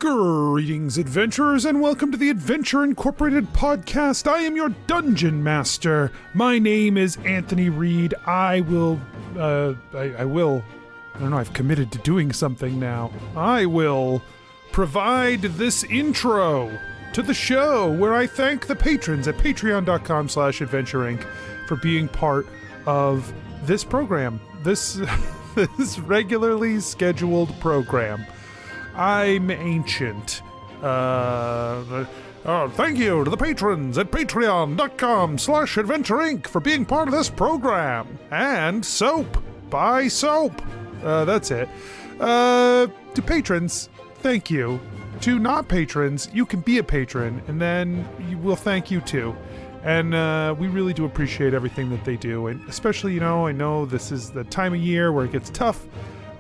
Greetings, adventurers, and welcome to the Adventure Incorporated podcast. I am your dungeon master. My name is Anthony Reed. I don't know, I've committed to doing something now. I will provide this intro to the show where I thank the patrons at patreon.com/adventureinc for being part of this program, this regularly scheduled program. I'm ancient. Thank you to the patrons at patreon.com/adventureinc for being part of this program. And soap. Buy soap. That's it. To patrons, thank you. To not patrons, you can be a patron, and then we'll thank you too. And we really do appreciate everything that they do. And especially, I know this is the time of year where it gets tough.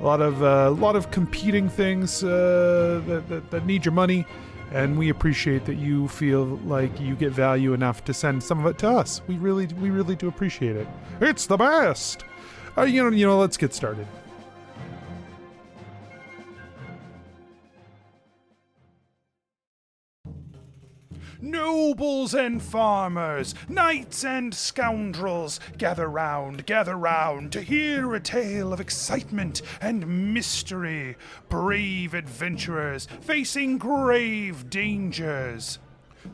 A lot of competing things that need your money, and we appreciate that you feel like you get value enough to send some of it to us. We really do appreciate it. It's the best. Let's get started. Nobles and farmers, knights and scoundrels, gather round to hear a tale of excitement and mystery. Brave adventurers facing grave dangers.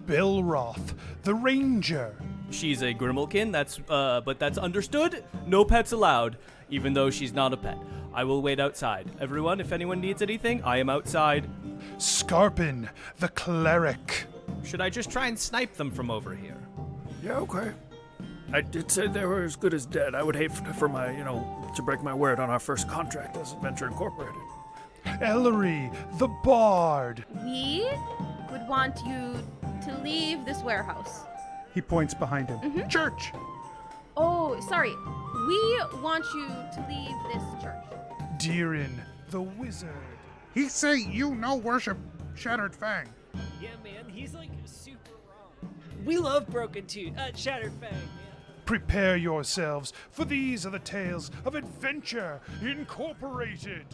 Belroth, the ranger. She's a Grimalkin, but that's understood. No pets allowed, even though she's not a pet. I will wait outside. Everyone, if anyone needs anything, I am outside. Skarpin, the cleric. Should I just try and snipe them from over here? Yeah, okay. I did say they were as good as dead. I would hate for my, to break my word on our first contract as Adventure Incorporated. Ellori, the bard. We would want you to leave this warehouse. He points behind him. Mm-hmm. Church. Oh, sorry. We want you to leave this church. ReedDeeran, the wizard. He say you no worship Shattered Fang. Yeah, man, he's like super wrong. We love Broken Tooth, Shattered Fang. Yeah. Prepare yourselves, for these are the tales of Adventure Incorporated.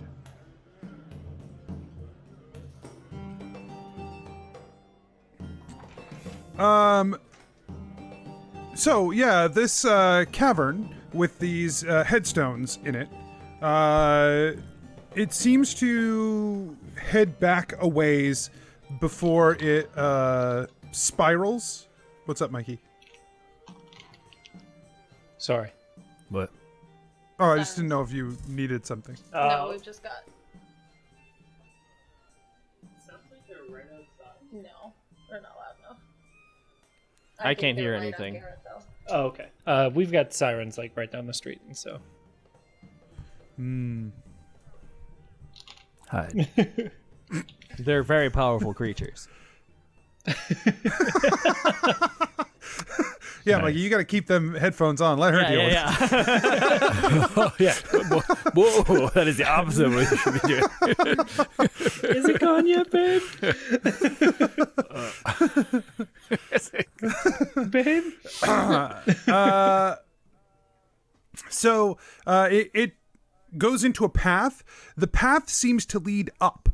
So yeah, this cavern with these headstones in it, it seems to head back a ways before it spirals. What's up, Mikey? Sorry. What? Oh, I just didn't know if you needed something. No, we've just got... Sounds like they're right outside. No, we're not loud enough. I think can't they're hear right anything. up Garrett, though. Oh, okay. We've got sirens like right down the street, and so. Hi. They're very powerful creatures. Yeah, Nice. Mikey, you got to keep them headphones on. Let her deal with it. Oh, yeah. Whoa, that is the opposite of what you should be doing. Is it gone yet, babe? Babe? So it goes into a path. The path seems to lead up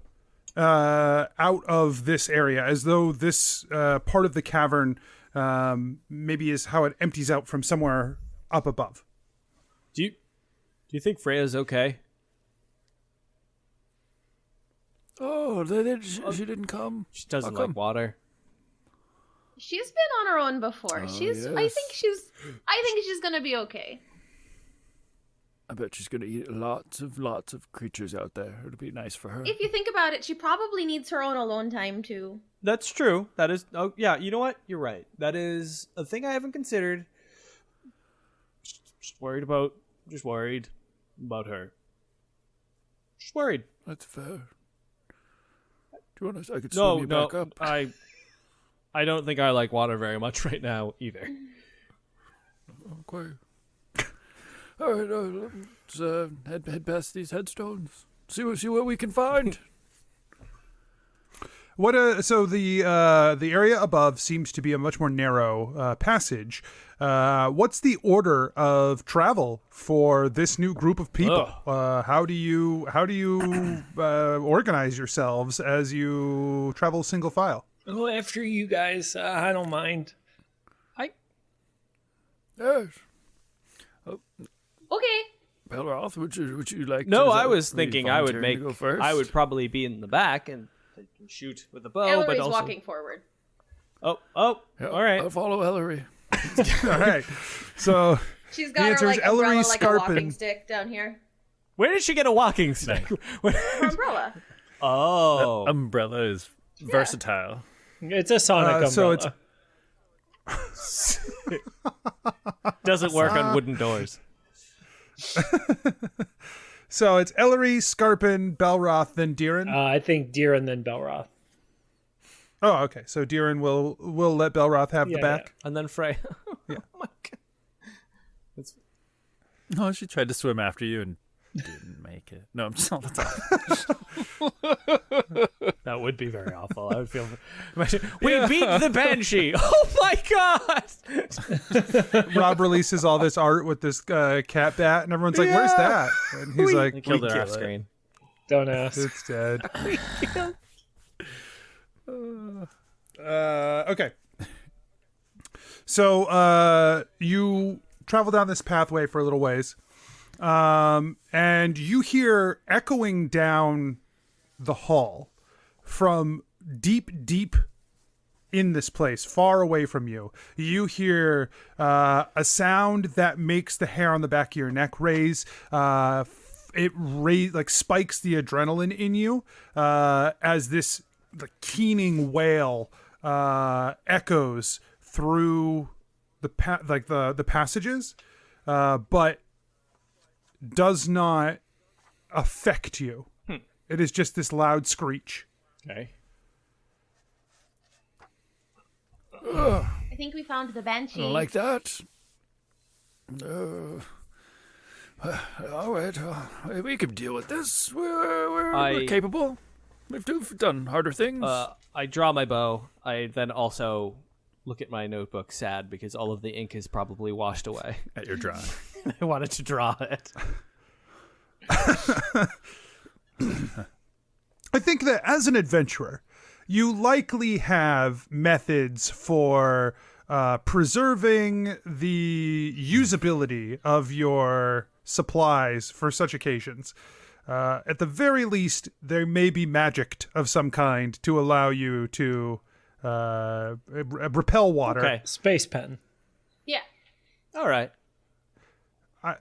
out of this area, as though this part of the cavern maybe is how it empties out from somewhere up above. Do you think Freya's okay? Oh, she didn't come. She doesn't How come? like water. She's been on her own before. I yes. think she's gonna be okay. I bet she's gonna eat lots of creatures out there. It'll be nice for her. If you think about it, she probably needs her own alone time too. That's true. That is. Oh, yeah. You know what? You're right. That is a thing I haven't considered. Just worried about her. Just worried. That's fair. Do you want to? I could swim you back up. I don't think I like water very much right now either. Okay. All right, let's head past these headstones. See what we can find. So the area above seems to be a much more narrow passage. What's the order of travel for this new group of people? How do you organize yourselves as you travel single file? Oh, after you guys, I don't mind. Yes. Okay. Belroth, would you like? No, to, I was thinking I would volunteering to go first? I would probably be in the back and shoot with a bow, Ellery's but also walking forward. Oh, Yeah, all right. I'll follow Ellery. All right. So She's the got answer her is like umbrella, Ellery like a walking Skarpin. stick down here. Where did she get a walking stick? Her umbrella. Oh, Umbrella is versatile. It's a sonic umbrella. so it's doesn't work on wooden doors. So it's Ellery, Skarpin, Belroth, then Deeran. I think Deeran then Belroth. Oh, okay. So Deeran will let Belroth have the Yeah, back. And then Frey. Yeah. Oh my god. No, she tried to swim after you and didn't make it. No, I'm just all the time. That would be very awful. I would feel. We beat the Banshee. Oh my god! Rob releases all this art with this cat bat, and everyone's like, "Where's that?" And he's like, They killed "We her off killed it. screen. Don't ask. It's dead." Okay. So you travel down this pathway for a little ways, and you hear echoing down the hall from deep in this place, far away from you. You hear a sound that makes the hair on the back of your neck raise. Like spikes the adrenaline in you as this keening wail echoes through the passages, but does not affect you. It is just this loud screech. Okay. I think we found the banshee. I don't like that. All right, we can deal with this. We're capable. We've done harder things. I draw my bow. I then also look at my notebook, sad because all of the ink is probably washed away. At your drawing. I wanted to draw it. I think that as an adventurer, you likely have methods for preserving the usability of your supplies for such occasions. At the very least, there may be magic of some kind to allow you to repel water. Okay. Space pen. Yeah. All right.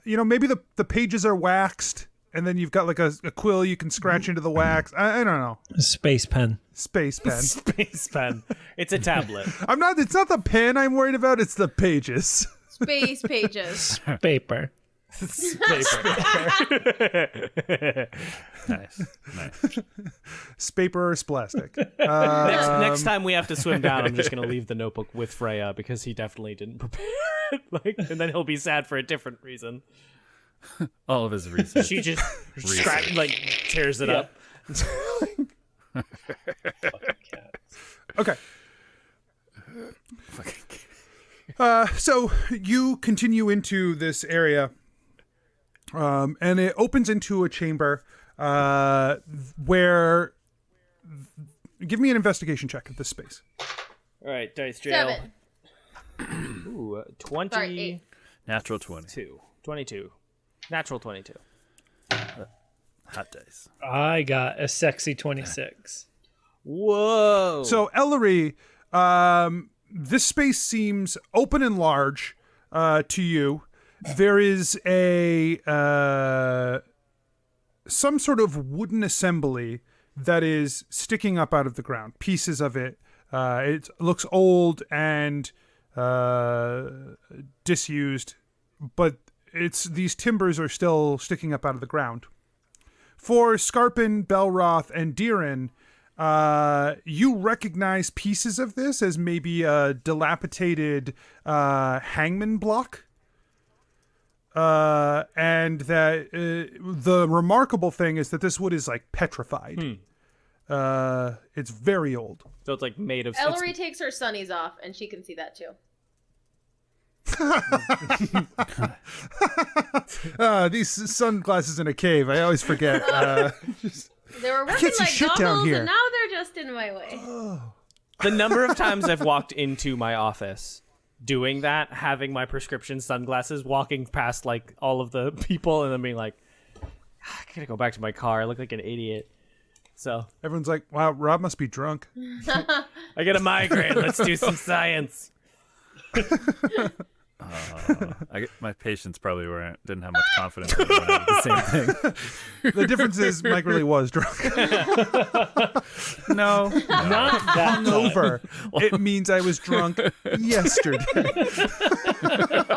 Maybe the pages are waxed, and then you've got like a quill you can scratch into the wax. I don't know. Space pen. Space pen. Space pen. It's a tablet. It's not the pen I'm worried about, it's the pages. Space pages. Paper. Nice. Spaper or plastic. Next time we have to swim down, I'm just going to leave the notebook with Freya because he definitely didn't prepare it. And then he'll be sad for a different reason. All of his research. She just tears it up. Okay. So you continue into this area, and it opens into a chamber where... Give me an investigation check at this space. All right, dice jail. 7. Ooh, Sorry, 22. 8. Natural 20. 22. Natural 22. Hot dice. I got a sexy 26. Whoa. So, Ellery, this space seems open and large to you. There is some sort of wooden assembly that is sticking up out of the ground. Pieces of it. It looks old and disused, but these timbers are still sticking up out of the ground. For Skarpin, Belroth, and Deeran, you recognize pieces of this as maybe a dilapidated hangman block. And that the remarkable thing is that this wood is like petrified. It's very old. So it's like made of. Ellery takes her sunnies off, and she can see that too. These sunglasses in a cave. I always forget. They were working can't see like shit down goggles, here. and now they're just in my way. The number of times I've walked into my office doing that, having my prescription sunglasses, walking past like all of the people, and then being like, I gotta go back to my car. I look like an idiot. So Everyone's like, "Wow, Rob must be drunk." I get a migraine. Let's do some science. My patients probably didn't have much confidence in the same thing. The difference is Mike really was drunk. No, Not that time. Over. It means I was drunk yesterday. Oh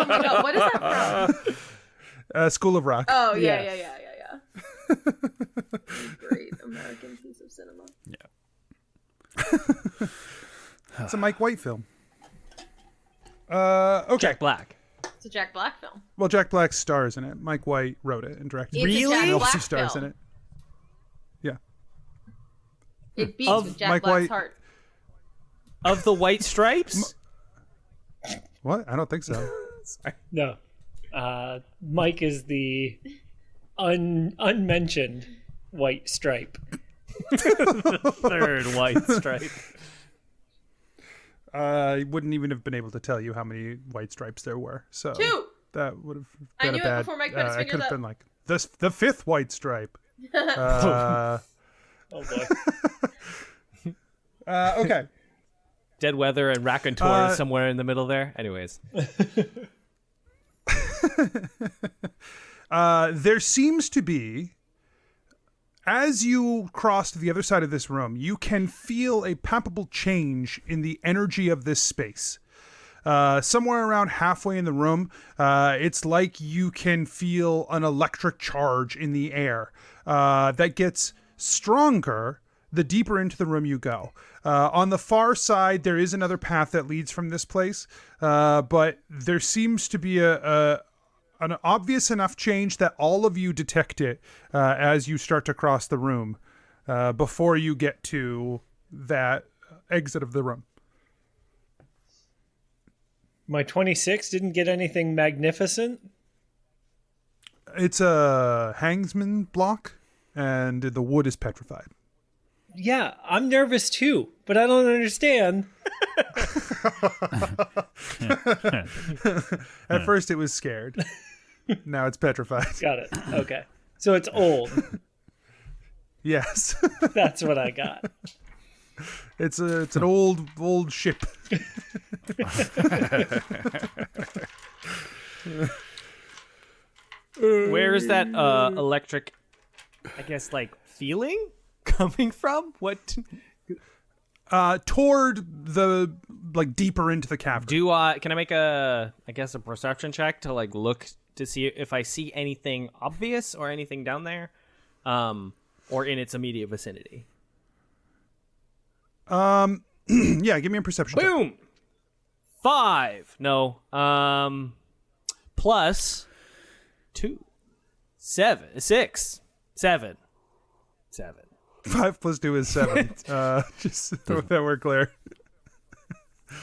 my god, what is that from? School of Rock. Oh yeah. Great American piece of cinema. It's a Mike White film. Okay. Jack Black. It's a Jack Black film. Well, Jack Black stars in it. Mike White wrote it and directed it. It's a Jack He also Black stars film. in it. Yeah. It beats Of with Jack Mike Black's White- heart. Of the White Stripes? What? I don't think so. No. Mike is the unmentioned white stripe. Third White Stripe. I wouldn't even have been able to tell you how many white stripes there were. So 2. that would have I been knew a it bad. before Mike put his it fingers could have up. been like the fifth white stripe. Oh boy. Okay. Dead Weather and Raconteur somewhere in the middle there. Anyways. There seems to be, as you cross to the other side of this room, you can feel a palpable change in the energy of this space. Somewhere around halfway in the room, it's like you can feel an electric charge in the air that gets stronger the deeper into the room you go. On the far side, there is another path that leads from this place, but there seems to be an obvious enough change that all of you detect it as you start to cross the room before you get to that exit of the room. My 26 didn't get anything magnificent. It's a hangsman block, and the wood is petrified. Yeah, I'm nervous too, but I don't understand. At first it was scared. Now it's petrified. Got it. Okay. So it's old. Yes. That's what I got. It's an old ship. Where is that electric, I guess, like, feeling coming from? What? Toward the, like, deeper into the cavern. Can I make a perception check to, like, look to see if I see anything obvious or anything down there? Or in its immediate vicinity? Yeah, give me a perception check. Boom! 5. No. Plus 2. 7. 6. 7. 7. 5 plus 2 is 7. Just so that we're clear.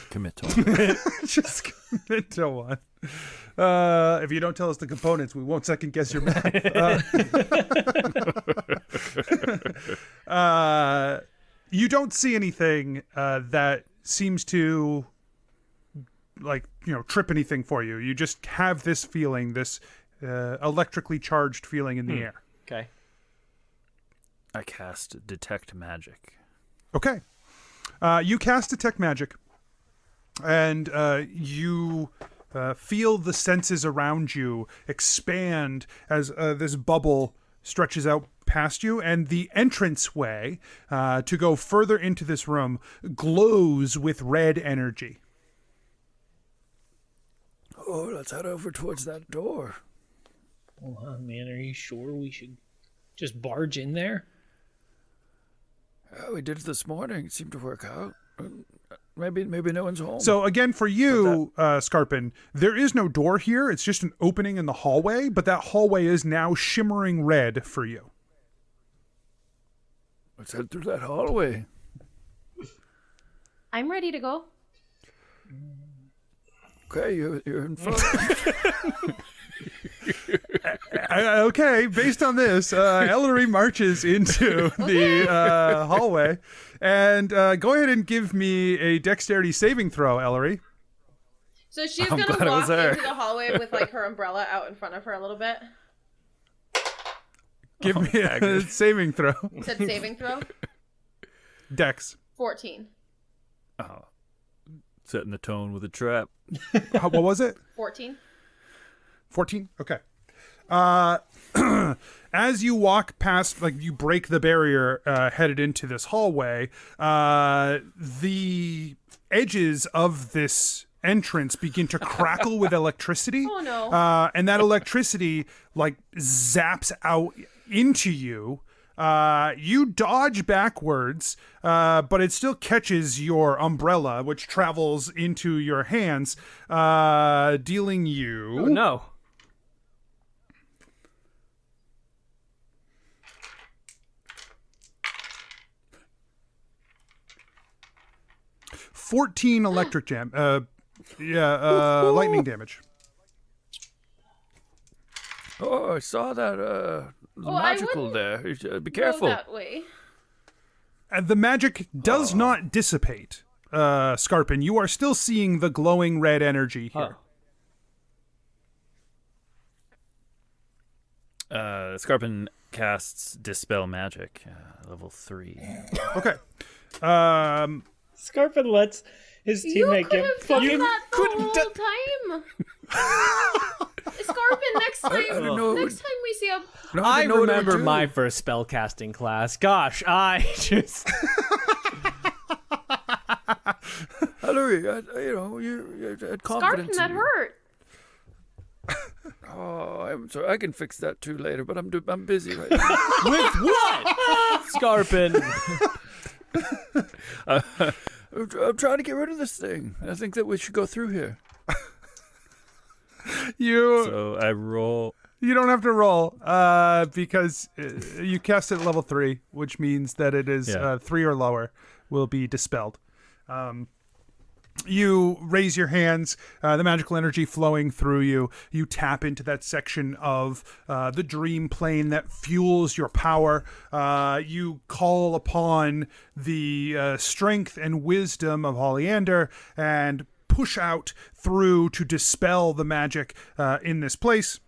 Commit to it. Just commit to one. If you don't tell us the components, we won't second guess your math. You don't see anything that seems to, like, trip anything for you. You just have this feeling, this electrically charged feeling in the air. Okay. I cast Detect Magic. Okay. You cast Detect Magic, and you feel the senses around you expand as this bubble stretches out past you, and the entranceway to go further into this room glows with red energy. Oh, let's head over towards that door. Oh man, are you sure we should just barge in there? We did it this morning. It seemed to work out. Maybe no one's home. So again, for you, Skarpin, there is no door here. It's just an opening in the hallway, but that hallway is now shimmering red for you. Let's head through that hallway. I'm ready to go. Okay, you're in front. Okay, based on this, Ellery marches into the hallway. And go ahead and give me a dexterity saving throw, Ellery. So she's I'm gonna glad I was walk there. into the hallway with like her umbrella out in front of her a little bit. Give me a saving throw. You said saving throw? Dex. 14. Oh, setting the tone with a trap. What was it? 14. 14? Okay. As you walk past, like you break the barrier headed into this hallway, the edges of this entrance begin to crackle with electricity. Oh, no. And that electricity like zaps out into you. You dodge backwards, but it still catches your umbrella, which travels into your hands, dealing you... Oh, no. 14 electric lightning damage. Oh, I saw that. Magical there. You should be careful. Go that way. And the magic does not dissipate, Skarpin. You are still seeing the glowing red energy here. Skarpin casts Dispel Magic, level 3. Okay. Skarpin lets his You teammate could get have done fucking. that the whole time. Skarpin, next time we see a... No, I didn't know what to remember do. my first spellcasting class. Gosh, I just... Ellery, you had confidence. Skarpin, that in me. hurt. Oh, I'm sorry. I can fix that too later, but I'm busy right now. With what? Skarpin. I'm trying to get rid of this thing. I think that we should go through here. So I roll. You don't have to roll, because you cast it at level 3, which means that it is 3 or lower will be dispelled. You raise your hands, the magical energy flowing through you. You tap into that section of the dream plane that fuels your power. You call upon the strength and wisdom of Oleander and push out through to dispel the magic in this place.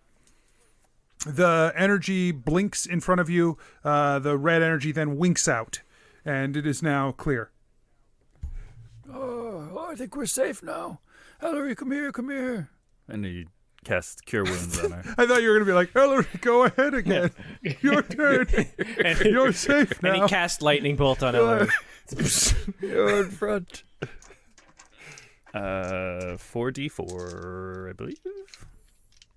The energy blinks in front of you. The red energy then winks out, and it is now clear. Oh, I think we're safe now. Ellery, come here. And he casts Cure Wounds on her. I thought you were going to be like, Ellery, go ahead again. Your turn. You're safe now. And he cast Lightning Bolt on Ellery. You're in front. 4d4, I believe.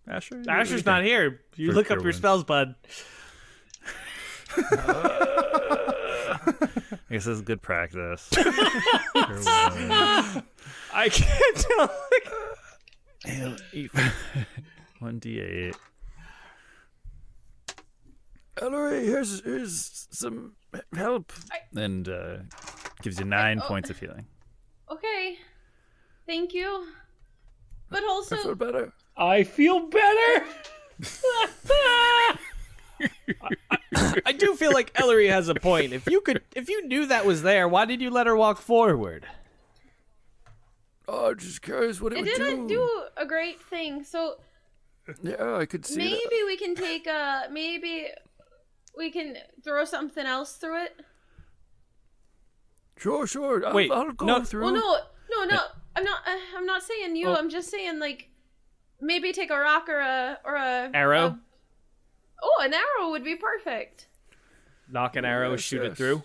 Asher? Asher's not here. You For look Cure up your Wounds. spells, bud. I guess this is good practice. I can't tell. 1d8. Ellery, here's some help. And gives you 9 points of healing. Okay. Thank you. But I feel also, better. I feel better. I do feel like Ellery has a point. If you knew that was there, why did you let her walk forward? Oh, just curious what it it would didn't do a great thing. So Yeah, I could see maybe that. we can take maybe we can throw something else through it. Sure. Wait, I'll go no. through. Well, no. I'm not saying you. Oh. I'm just saying like maybe take a rock or a Arrow? An arrow would be perfect. Knock an arrow, shoot it yes. through.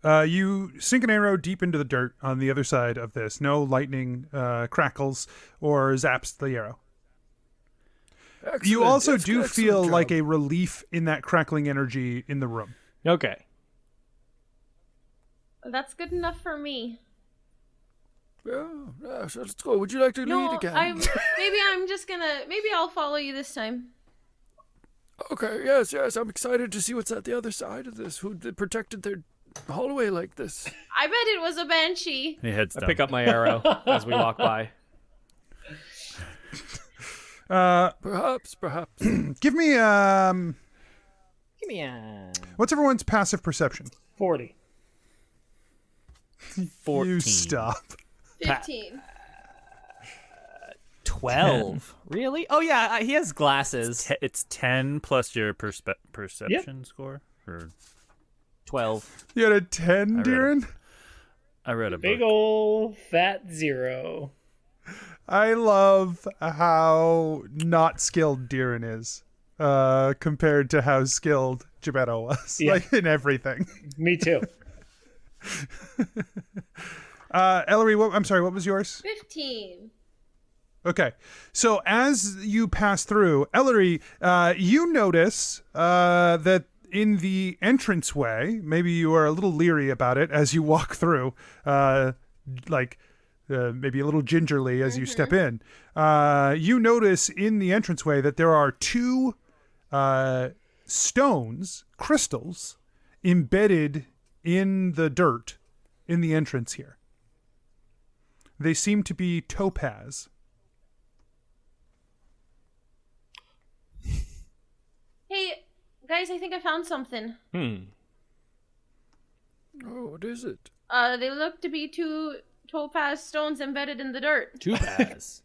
You sink an arrow deep into the dirt on the other side of this. No lightning crackles or zaps the arrow. Excellent. You also That's do excellent feel job. like a relief in that crackling energy in the room. Okay. That's good enough for me. Yeah, so let's go. Would you like to lead No, again? maybe I'll follow you this time. Okay, yes, I'm excited to see what's at the other side of this. Who protected their hallway like this? I bet it was a banshee. He heads I down. pick up my arrow as we walk by. Perhaps. Give me Give me a what's everyone's passive perception? 40. 14. You stop. 15. 12. Really? Oh yeah, he has glasses. It's 10 plus your perception score. Or 12. You had a 10, read it. Deeran? I read a Big book. ol' fat 0. I love how not skilled Deeran is compared to how skilled Gebetto was. Yeah. Like, in everything. Me too. Ellery, I'm sorry, what was yours? 15. Okay. So as you pass through, Ellery, you notice that in the entranceway, maybe you are a little leery about it as you walk through, maybe a little gingerly as you step in. You notice in the entranceway that there are two stones, crystals, embedded in the dirt in the entrance here. They seem to be topaz. Hey, guys, I think I found something. Oh, what is it? They look to be two topaz stones embedded in the dirt. Topaz.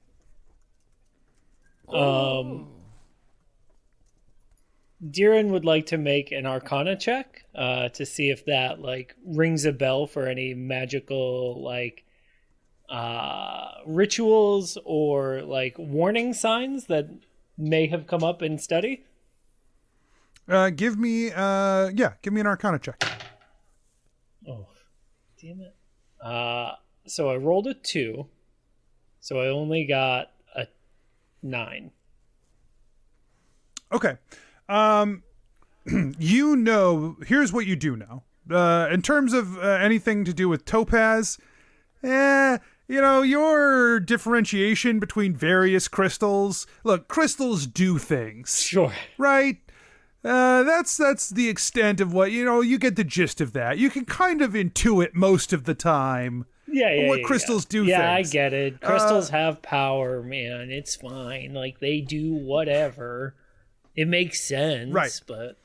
Deeran would like to make an Arcana check to see if that like rings a bell for any magical like rituals or like warning signs that may have come up in study. Give me an Arcana check. Oh, damn it! So I rolled a 2, so I only got a 9. Okay. Here's what you do know. In terms of anything to do with topaz, your differentiation between various crystals. Look, crystals do things. Sure. Right? That's the extent of what, you get the gist of that. You can kind of intuit most of the time what crystals do Yeah, things. I get it. Crystals have power, man. It's fine. Like, they do whatever. It makes sense, Right. But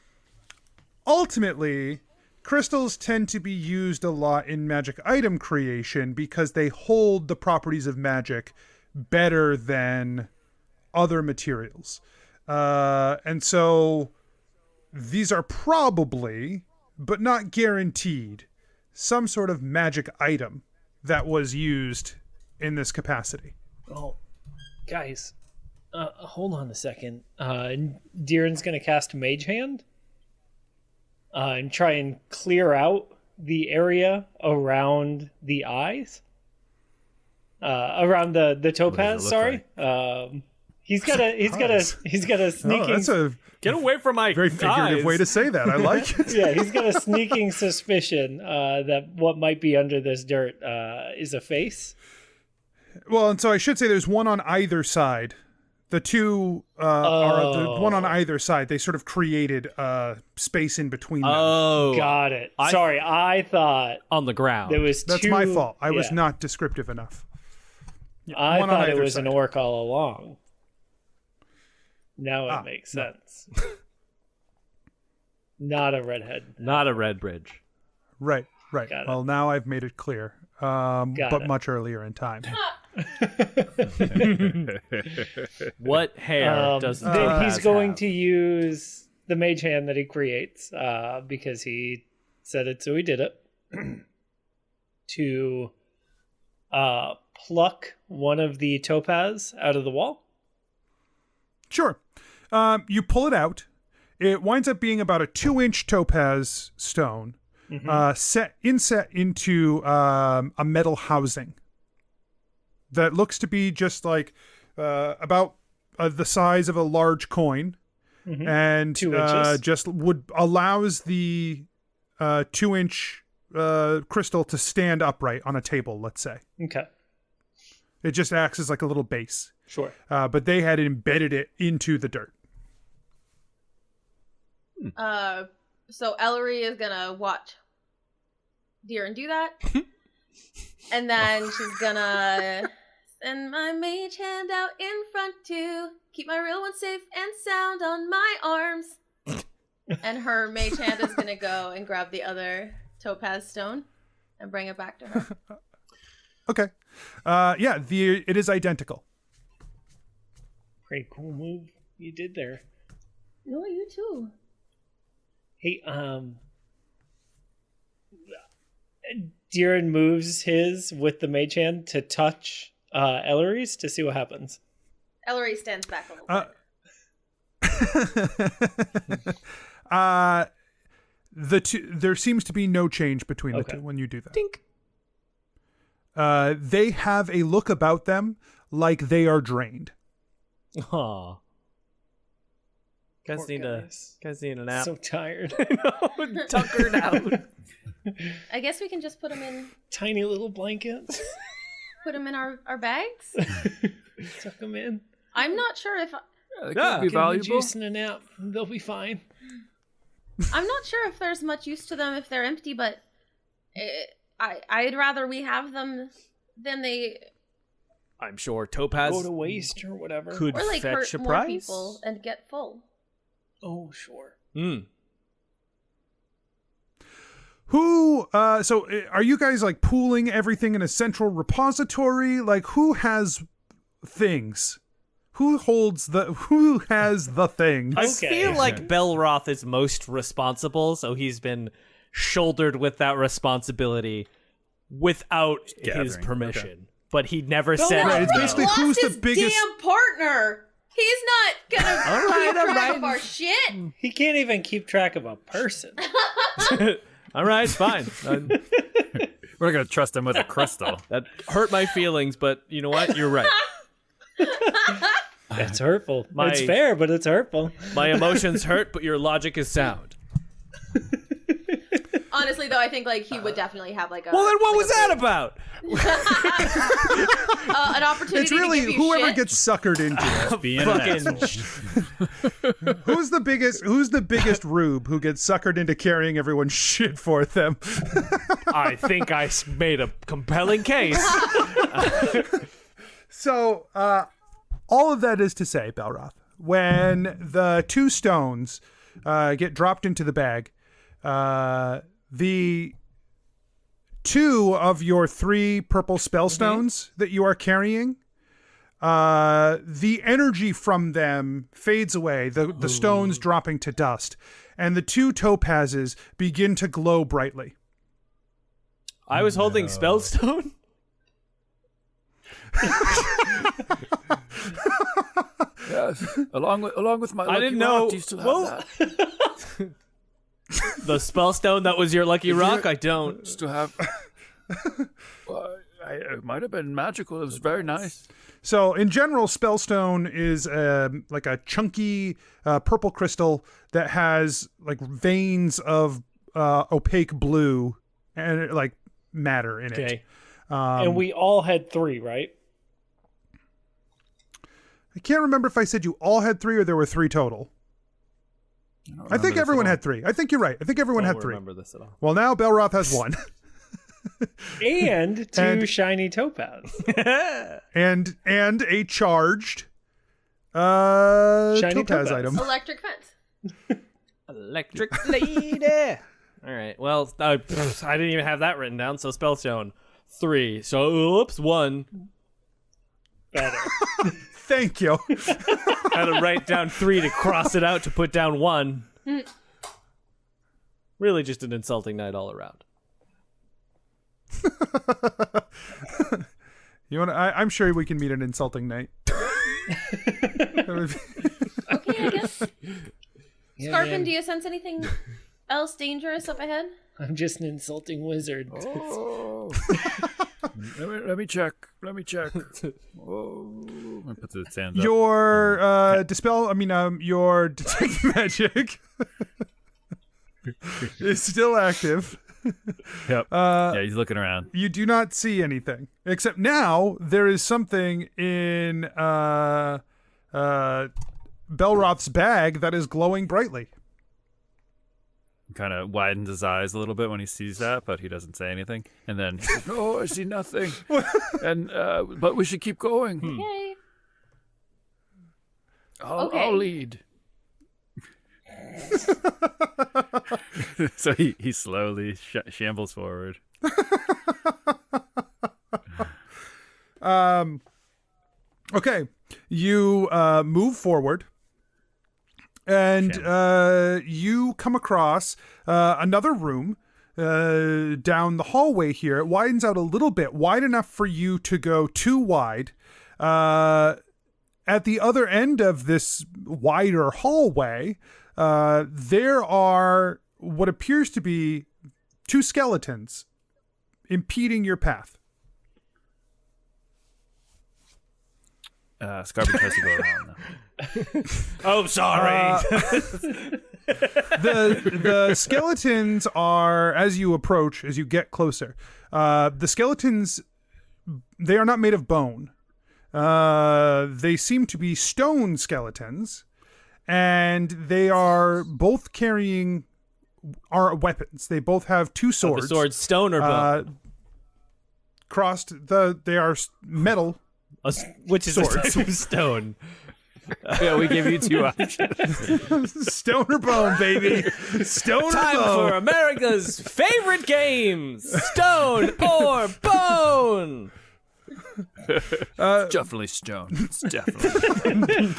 Ultimately, crystals tend to be used a lot in magic item creation because they hold the properties of magic better than other materials. And so these are probably, but not guaranteed, some sort of magic item that was used in this capacity. oh, guys, hold on a second. Deeran's gonna cast Mage Hand and try and clear out the area around the eyes, around the topaz. look Sorry, he's got a sneaking. Oh, that's a Get away from my very figurative eyes. way to say that. I like it. Yeah, he's got a sneaking suspicion that what might be under this dirt is a face. Well, and so I should say there's one on either side. The two are the one on either side. They sort of created space in between them. Oh, Got it. Sorry, I thought on the ground. there was That's two. my fault. I was yeah. not descriptive enough. I one on thought it either was an side. orc all along. Now it makes no. sense. Not a redhead. Not a red bridge. Right. Got it. Well, now I've made it clear, but it. much earlier in time. What hair does the Then he's topaz going have? to use the mage hand that he creates because he said it, so he did it. To pluck one of the topaz out of the wall. Sure. You pull it out. It winds up being about a 2-inch topaz stone, set into a metal housing that looks to be just like about the size of a large coin, and 2 inches. just allows the 2-inch crystal to stand upright on a table. Let's say Okay, it just acts as like a little base. sure. But they had embedded it into the dirt. So Ellery is gonna watch Deeran do that. And then she's gonna send my mage hand out in front to keep my real one safe and sound on my arms. And her mage hand is gonna go and grab the other topaz stone and bring it back to her. Okay. Yeah, it is identical. Pretty cool move you did there. No, you too. Hey, Deeran moves his with the mage hand to touch Ellery's to see what happens. Ellery stands back a little bit. There seems to be no change between the two when you do that. Dink. They have a look about them like they are drained. Aw. Guys need a nap. So tired. Tuckered out. I guess we can just put them in Tiny little blankets. put them in our bags. Tuck them in. I'm not sure if They could be Give them a valuable. juice and a nap. They'll be fine. I'm not sure if there's much use to them if they're empty, but I'd rather we have them than they I'm sure Topaz Go to waste or whatever. could or like fetch hurt a more price. people and get full. Oh, sure. Who, so are you guys like pooling everything in a central repository? Like who has things? Who has the things? I Okay. feel like Belroth is most responsible, so he's been shouldered with that responsibility without his Gathering, permission. okay. But he never said Right, it's no. basically Lost who's the his biggest- damn partner. He's not gonna keep track of our shit. He can't even keep track of a person. All right, fine. We're not gonna trust him with a crystal. That hurt my feelings, but you know what? You're right. That's hurtful. My- It's fair, but it's hurtful. My emotions hurt, but your logic is sound. Honestly, though, I think like he would definitely have like a. Well, then what like was that about? an opportunity It's really to give you whoever shit. gets suckered into it. Being an asshole. Who's the biggest rube who gets suckered into carrying everyone's shit for them? I think I made a compelling case. So, all of that is to say, Belroth, when the two stones get dropped into the bag, the two of your 3 purple spell stones that you are carrying, the energy from them fades away, the stones dropping to dust, and the 2 topazes begin to glow brightly. I was holding Spellstone. Yes, along with my. I lucky didn't rock, know- Do you still have Whoa. that? The Spellstone that was your lucky rock? I don't. Still have. Well, it might have been magical. It was very nice. So in general, Spellstone is like a chunky purple crystal that has like veins of opaque blue and like matter in it. Okay. And we all had 3, right? I can't remember if I said you all had 3 or there were 3 total. I think everyone had 3. I think you're right. I think everyone I had don't 3. remember this at all. Well, now Belroth has 1. And 2 And- shiny topaz. and a charged Shiny topaz topaz. item. Electric fence. Electric lady. All right. Well, I didn't even have that written down. So Spellstone 3. So oops, 1. Better. Thank you. Had to write down 3 to cross it out to put down 1. Really, just an insulting night all around. You want? I'm sure we can meet an insulting night. Okay, I guess. Skarpin, do you sense anything else dangerous up ahead? I'm just an insulting wizard. Oh. let me check. Let me check. Oh. I put the hands up. Your your detect magic is still active. Yep. Yeah, he's looking around. You do not see anything, except now there is something in Belroth's bag that is glowing brightly. kind of widens his eyes a little bit when he sees that, but he doesn't say anything. And then, he's like, no, I see nothing. And but we should keep going. Yay. I'll lead. So he slowly shambles forward. Okay, you move forward, and you come across another room down the hallway here. It widens out a little bit, wide enough for you to go too wide. At the other end of this wider hallway, there are what appears to be two skeletons impeding your path. Skarpin tries to go around them. Oh, sorry. The skeletons are, as you approach, as you get closer, the skeletons, they are not made of bone. They seem to be stone skeletons, and they are both carrying weapons. They both have two swords. The sword, stone or bone? Crossed. They are metal. Which is swords. Stone. Yeah, we gave you two options. Stone or bone, baby. Stone Time or bone. for America's favorite games: Stone or Bone. It's definitely stone. It's definitely.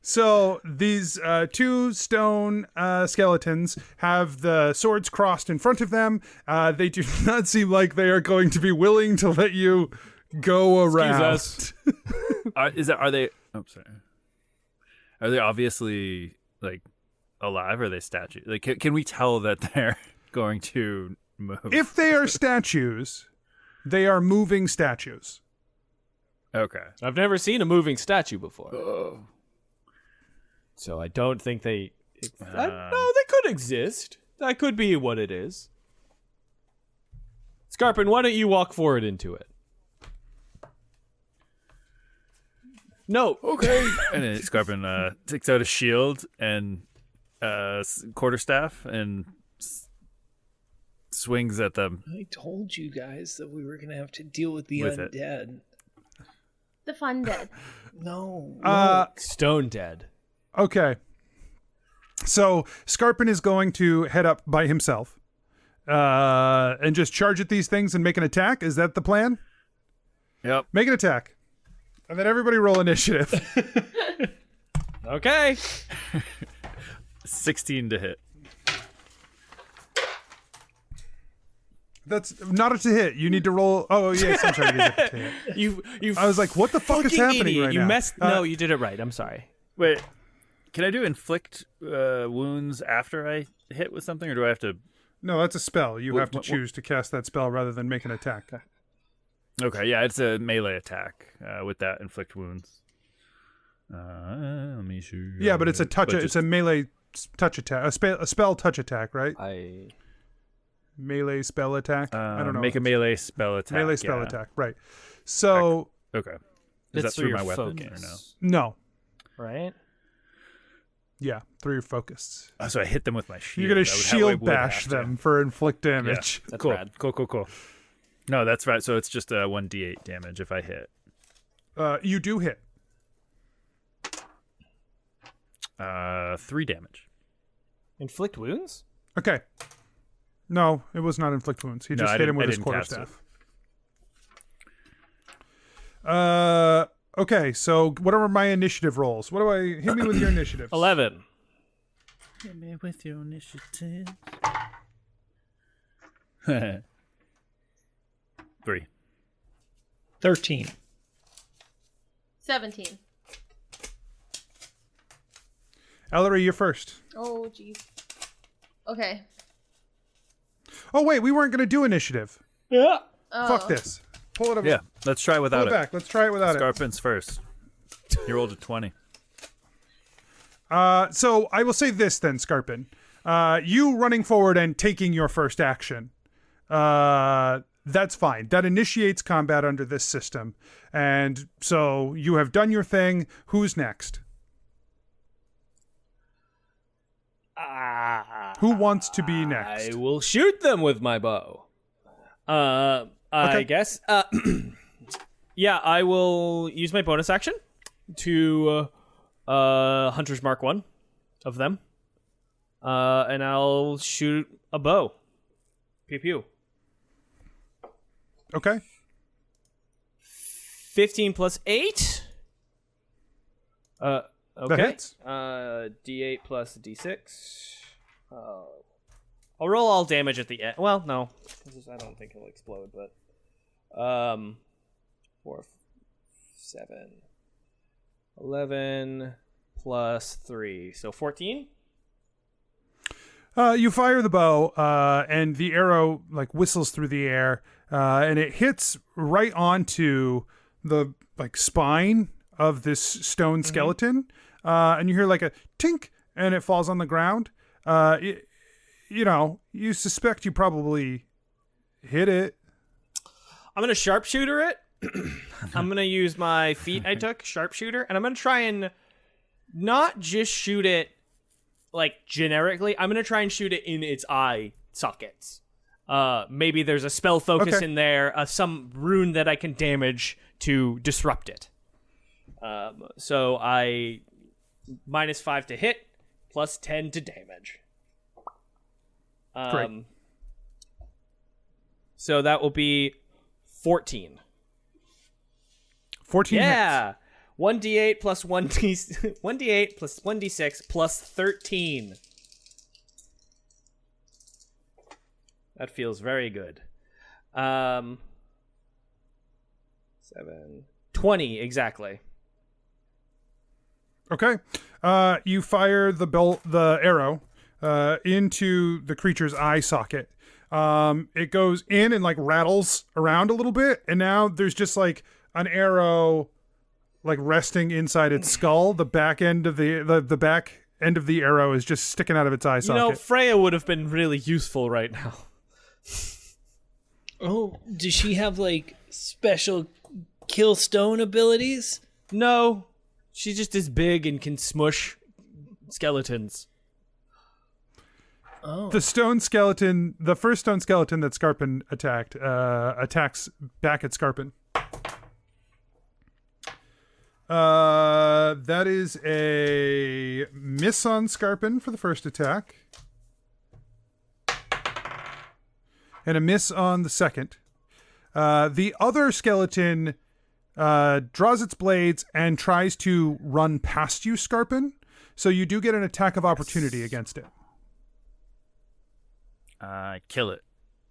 So these two stone skeletons have the swords crossed in front of them. They do not seem like they are going to be willing to let you go around. Excuse us. Are they? Oh, sorry. Are they obviously like alive? Or are they statues? Like, can we tell that they're going to move? If they are statues, they are moving statues. Okay. I've never seen a moving statue before. So I don't think they... no, they could exist. That could be what it is. Skarpin, why don't you walk forward into it? No. Okay. And then Skarpin takes out a shield and quarterstaff and swings at them. I told you guys that we were going to have to deal with the With it. undead. The fun dead. No. Stone dead. Okay. So Skarpin is going to head up by himself and just charge at these things and make an attack. Is that the plan? Yep. Make an attack. And then everybody roll initiative. Okay. 16 to hit. That's not to hit. You need to roll. Oh, yes. I'm sorry. You did to hit. You I was like, what the fuck is fucking happening idiot. right You now? messed... no, you did it right. I'm sorry. Wait. Can I do inflict wounds after I hit with something, or do I have to... No, that's a spell. You have to what- choose to cast that spell rather than make an attack. Okay, yeah, it's a melee attack with that inflict wounds. Let me shoot. Yeah, but it's a touch. But It's a melee touch attack. A spell touch attack, right? Melee spell attack. I don't know. Make a melee spell attack. melee spell attack. Right. So Okay. Is It's that through your my weapon focus. or no? no. Right? Yeah, through your focus. Oh, so I hit them with my shield. You're gonna How I shield would bash have to. them for inflict Yeah. damage. That's cool. rad. Cool. No, that's right. So it's just 1d8 damage if I hit. You do hit. 3 damage. Inflict wounds? Okay. No, it was not inflict wounds. He No, just I hit him didn't- with I his didn't cast quarterstaff. Okay, so what are my initiative rolls? What do I hit me with your initiatives? 11. Hit me with your initiative. 3. 13. 17. Ellery, you're first. Oh, jeez. Okay. Oh wait, we weren't gonna do initiative. Yeah. Oh. Fuck this. Pull it up. Yeah, let's try Pull without it back. Let's try it without it. Skarpin's first. You rolled a 20. So I will say this then, Skarpin. You running forward and taking your first action. That's fine. That initiates combat under this system. And so you have done your thing. Who's next? Ah. Who wants to be I next? will shoot them with my bow. I Okay. guess. Yeah, I will use my bonus action to Hunter's Mark 1 of them. And I'll shoot a bow. Pew pew. Okay. 15 plus 8. Okay. That hits. D8 plus D6. I'll roll all damage at the end. Well, no. I don't think it'll explode, but... 4, 7, 11 plus 3. So 14? You fire the bow, and the arrow like whistles through the air, and it hits right onto the like spine of this stone skeleton, and you hear like a tink, and it falls on the ground. You suspect you probably hit it. I'm going to sharpshooter it. I'm going to use my feat I took, sharpshooter, and I'm going to try and not just shoot it like generically. I'm going to try and shoot it in its eye sockets. Maybe there's a spell focus in there, some rune that I can damage to disrupt it. So I -5 to hit, plus 10 to damage. Great. So that will be 14. 14 Yeah. hits. 1d8 plus 1d8 plus 1d6 plus 13. That feels very good. 7 20 exactly. Okay. You fire the arrow into the creature's eye socket. It goes in and like rattles around a little bit, and now there's just like an arrow like resting inside its skull. The back end of the back end of the arrow is just sticking out of its eye socket. Freya would have been really useful right now. Oh, does she have like special kill stone abilities? No, she just is big and can smush skeletons. Oh. The first stone skeleton that Skarpin attacked, attacks back at Skarpin. That is a miss on Skarpin for the first attack. And a miss on the second. The other skeleton draws its blades and tries to run past you, Skarpin. So you do get an attack of opportunity against it. Kill it.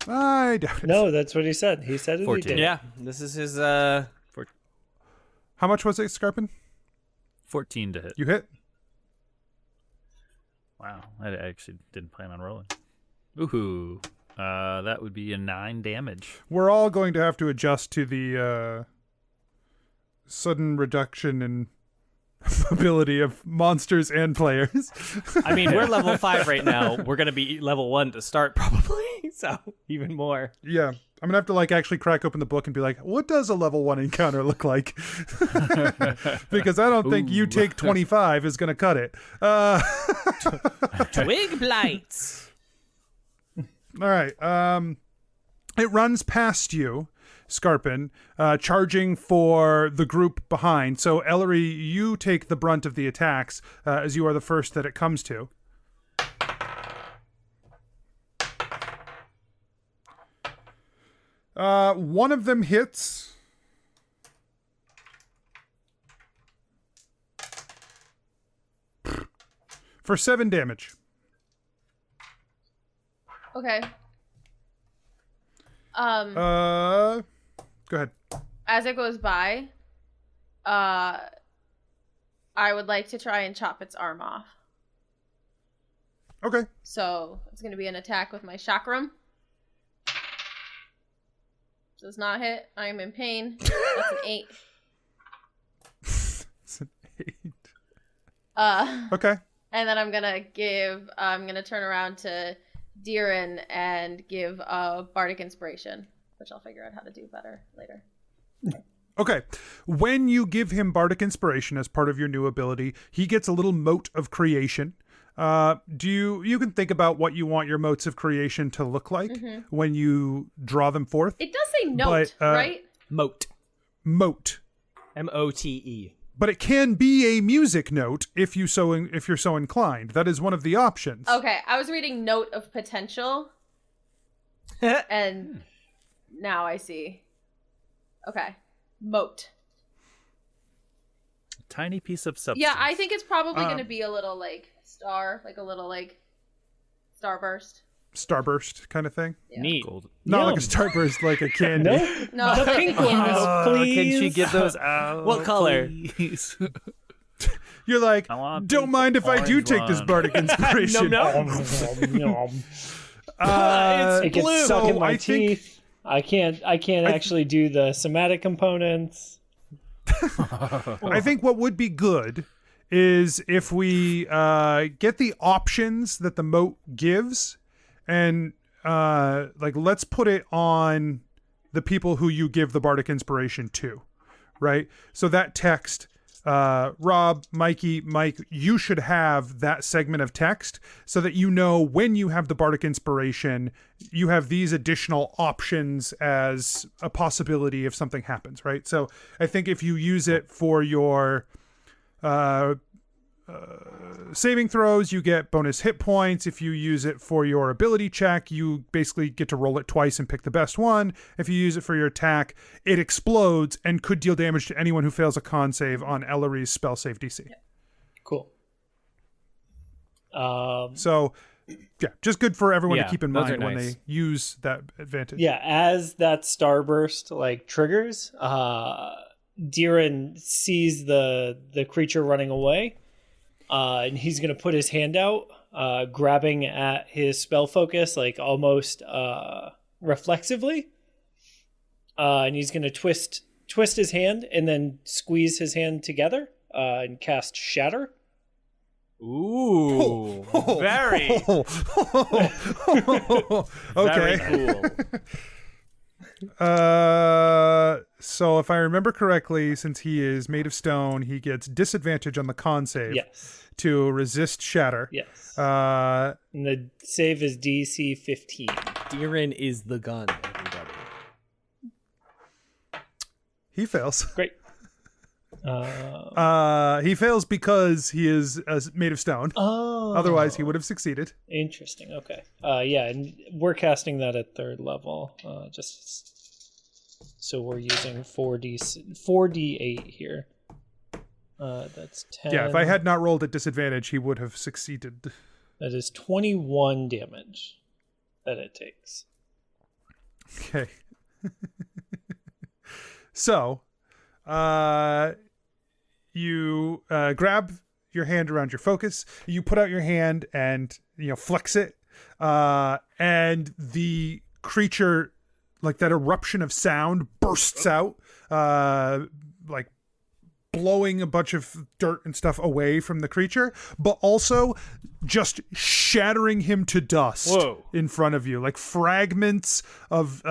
I doubt it. No, that's what he said. He said it. He 14. did. Yeah, this is his How much was it, Skarpin? 14 to hit. You hit? Wow, I actually didn't plan on rolling. Ooh, that would be a 9 damage. We're all going to have to adjust to the sudden reduction in ability of monsters and players. I mean, we're level 5 right now. We're going to be level 1 to start probably. So even more. Yeah. I'm going to have to like actually crack open the book and be like, what does a level 1 encounter look like? Because I don't think you take 25 is going to cut it. Twig blights. All right. It runs past you, Skarpin, charging for the group behind. So, Ellery, you take the brunt of the attacks as you are the first that it comes to. One of them hits. For 7 damage. Okay. Go ahead. As it goes by, I would like to try and chop its arm off. Okay. So it's going to be an attack with my chakram. Does not hit. I am in pain. That's an 8. It's an 8. Okay. And then I'm gonna turn around to Deeran and give a bardic inspiration, which I'll figure out how to do better later. Okay. When you give him bardic inspiration as part of your new ability, he gets a little mote of creation. You can think about what you want your motes of creation to look like when you draw them forth. It does say note, right? Mote. Mote. MOTE. But it can be a music note if you're so inclined. That is one of the options. Okay, I was reading note of potential, and now I see. Okay, mote. Tiny piece of substance. Yeah, I think it's probably going to be a little like star, like a little like starburst. Starburst kind of thing. Yeah. Neat. Not like a starburst, like a candy. No, The like pink a candle. ones, please. Can she give those out? What color? Please? You're like, I want don't pink mind if I do orange take this one." bardic inspiration. It gets blue. stuck in So my I think- teeth. I can't actually do the somatic components. I think what would be good is if we get the options that the moat gives, and let's put it on the people who you give the bardic inspiration to, right? So that text, Rob, Mikey, Mike, you should have that segment of text so that you know when you have the bardic inspiration, you have these additional options as a possibility if something happens, right? So I think if you use it for your saving throws, you get bonus hit points. If you use it for your ability check, you basically get to roll it twice and pick the best one. If you use it for your attack, it explodes and could deal damage to anyone who fails a con save on Ellori's spell save DC. Cool. So, yeah, just good for everyone to Yeah, keep in those mind are when nice. they use that advantage. Yeah, as that starburst like triggers, Deeran sees the creature running away, and he's gonna put his hand out, grabbing at his spell focus, like almost reflexively, and he's gonna twist his hand and then squeeze his hand together and cast Shatter. Ooh. Very. Okay. Very cool. So if I remember correctly, since he is made of stone, he gets disadvantage on the con save Yes. to resist shatter. Yes. Uh, And the save is DC 15. Deeran is the gun, everybody. he fails. Great. He fails because he is made of stone. Oh. Otherwise, he would have succeeded. Interesting. Okay. Yeah, and we're casting that at 3rd level. Just so we're using 4d8 here. That's 10. Yeah, if I had not rolled at disadvantage, he would have succeeded. That is 21 damage that it takes. Okay. So, you grab your hand around your focus. You put out your hand and flex it, and the creature, like that eruption of sound, bursts out, like blowing a bunch of dirt and stuff away from the creature, but also just shattering him to dust. Whoa. In front of you. Like fragments of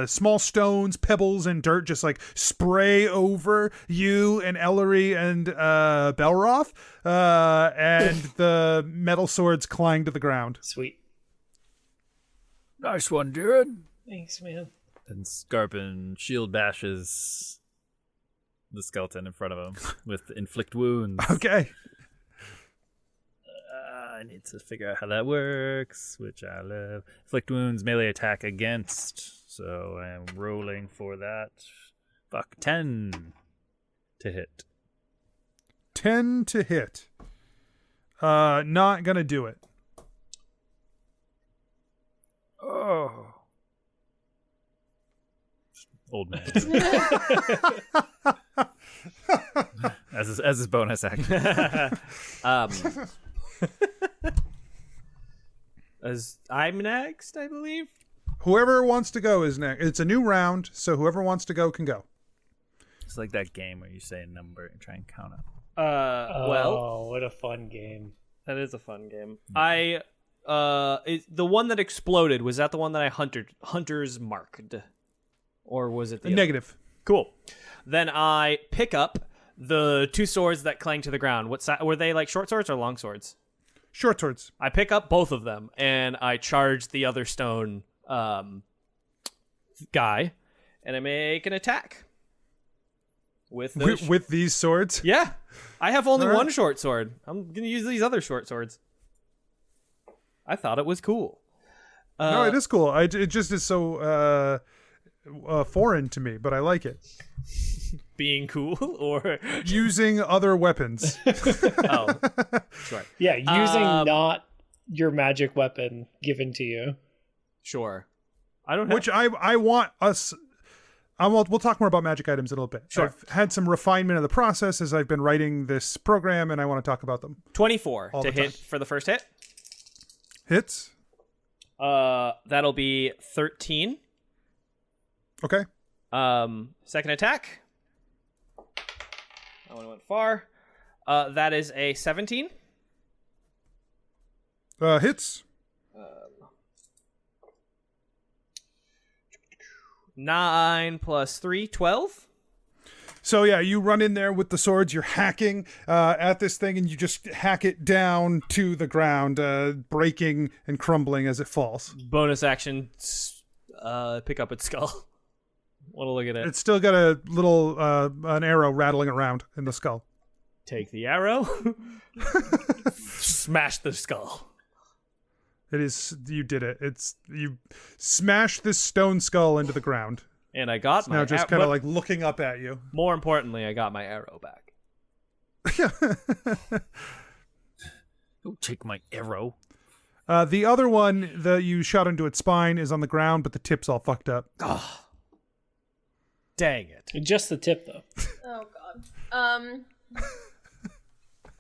small stones, pebbles, and dirt just like spray over you and Ellori and Belroth, and the metal swords clang to the ground. Sweet. Nice one, Deeran. Thanks, man. And Skarpin shield bashes the skeleton in front of him with inflict wounds. Okay. I need to figure out how that works, which I love. Inflict wounds, melee attack against. So I'm rolling for that. Fuck, 10 to hit. 10 to hit. Not gonna do it. Oh. Old man. as his bonus action. As I'm next, I believe. Whoever wants to go is next. It's a new round, so whoever wants to go can go. It's like that game where you say a number and try and count up. Well, what a fun game. that is a fun game. The one that exploded, was that the one that I hunters marked? Or was it the Negative. Cool. Then I pick up the two swords that clang to the ground. What were they, like short swords or long swords? Short swords. I pick up both of them and I charge the other stone guy, and I make an attack with those. With these swords? Yeah, I have only All right. one short sword. I'm gonna use these other short swords. I thought it was cool. No, it is cool. It just is so foreign to me, but I like it. Being cool or Using other weapons. oh, sure, Yeah, using not your magic weapon given to you. sure. I don't have. Which I want us. We'll talk more about magic items in a little bit. Sure. I've had some refinement of the process as I've been writing this program, and I want to talk about them. 24 All to the hit time. for the first hit. Hits. That'll be 13. Okay. Second attack. That one went far. That is a 17. Hits. 9 plus 3, 12. So yeah, you run in there with the swords. You're hacking at this thing, and you just hack it down to the ground, breaking and crumbling as it falls. Bonus action, pick up its skull. Want to look at it. It's still got a little an arrow rattling around in the skull. Take the arrow. Smash the skull. It is. You did it. You smashed this stone skull into the ground. And I got my Now just kind but of like looking up at you. more importantly, I got my arrow back. Don't take my arrow. The other one that you shot into its spine is on the ground, but the tip's all fucked up. Dang it. Just the tip, though. Oh god.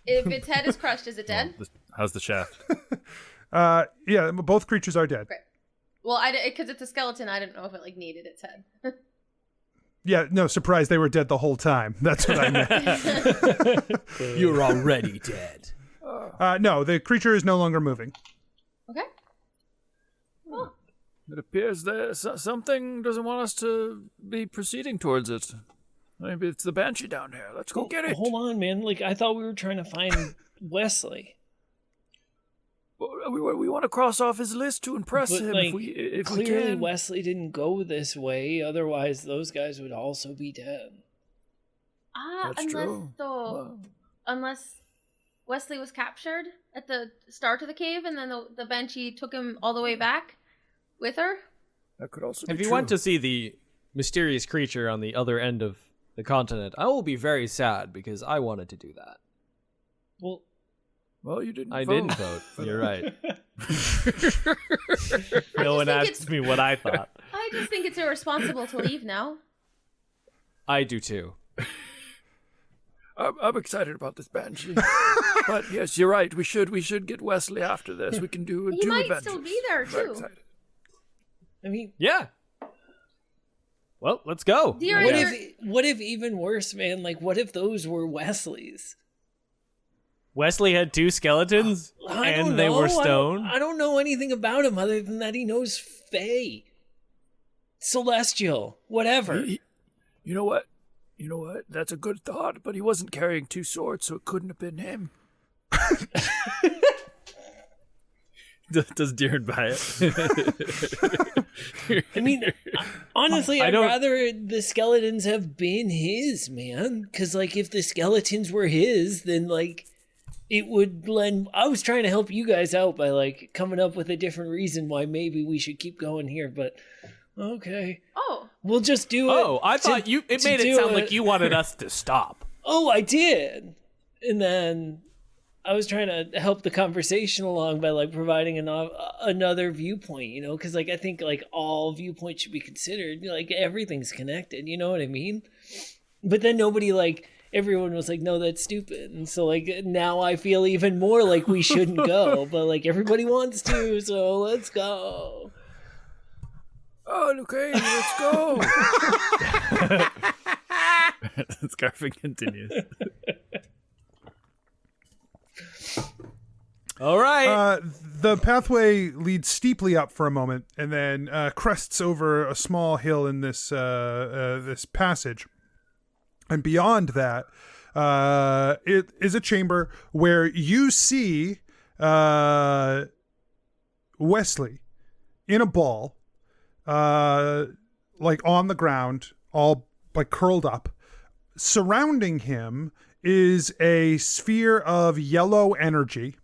If its head is crushed, is it dead? How's the shaft? Yeah, both creatures are dead. Great. Well, because it's a skeleton, I didn't know if it like needed its head. Yeah, no, surprise, they were dead the whole time. That's what I meant. You're already dead. No, the creature is no longer moving. Okay. Well, It appears that something doesn't want us to be proceeding towards it. Maybe it's the banshee down here. Let's go get it. Hold on, man. Like, I thought we were trying to find Wesley. We want to cross off his list to impress But, him like, if we clearly can. Wesley didn't go this way. Otherwise, those guys would also be dead. That's unless true. unless Wesley was captured at the start of the cave, and then the banshee took him all the way back with her. That could also be If you true. want to see the mysterious creature on the other end of the continent, I will be very sad because I wanted to do that. Well, you didn't I vote. didn't vote. You're right. No one think asked it's- me what I thought. I just think it's irresponsible to leave now. I do too. I'm excited about this banshee. But yes, you're right. We should get Wesley after this. We can do He two might adventures. still be there Very too. excited. I mean, Yeah. Well, let's go. Dear, what if even worse, man? Like, what if those were Wesley's? Wesley had two skeletons, I don't and they know. were stone. I don't know anything about him other than that he knows Fae. Celestial. Whatever. You know what? That's a good thought, but he wasn't carrying two swords, so it couldn't have been him. Does Deeran buy it? I mean, honestly, I'd don't- rather the skeletons have been his, man. Because, like, if the skeletons were his, then, like, it would lend... I was trying to help you guys out by, like, coming up with a different reason why maybe we should keep going here, but... Okay. Oh, We'll just do it. Oh, I thought to- it to made it do sound like you wanted us to stop. Oh, I did. And then I was trying to help the conversation along by like providing another viewpoint, you know, because like I think like all viewpoints should be considered. Like everything's connected, you know what I mean? But then everyone was like, no, that's stupid. And so like now I feel even more like we shouldn't go, but like everybody wants to, so let's go. Oh, okay, let's go. Scarpin continues. All right. The pathway leads steeply up for a moment, and then crests over a small hill in this this passage. And beyond that, it is a chamber where you see Wesley in a ball, like on the ground, all like curled up. Surrounding him is a sphere of yellow energy,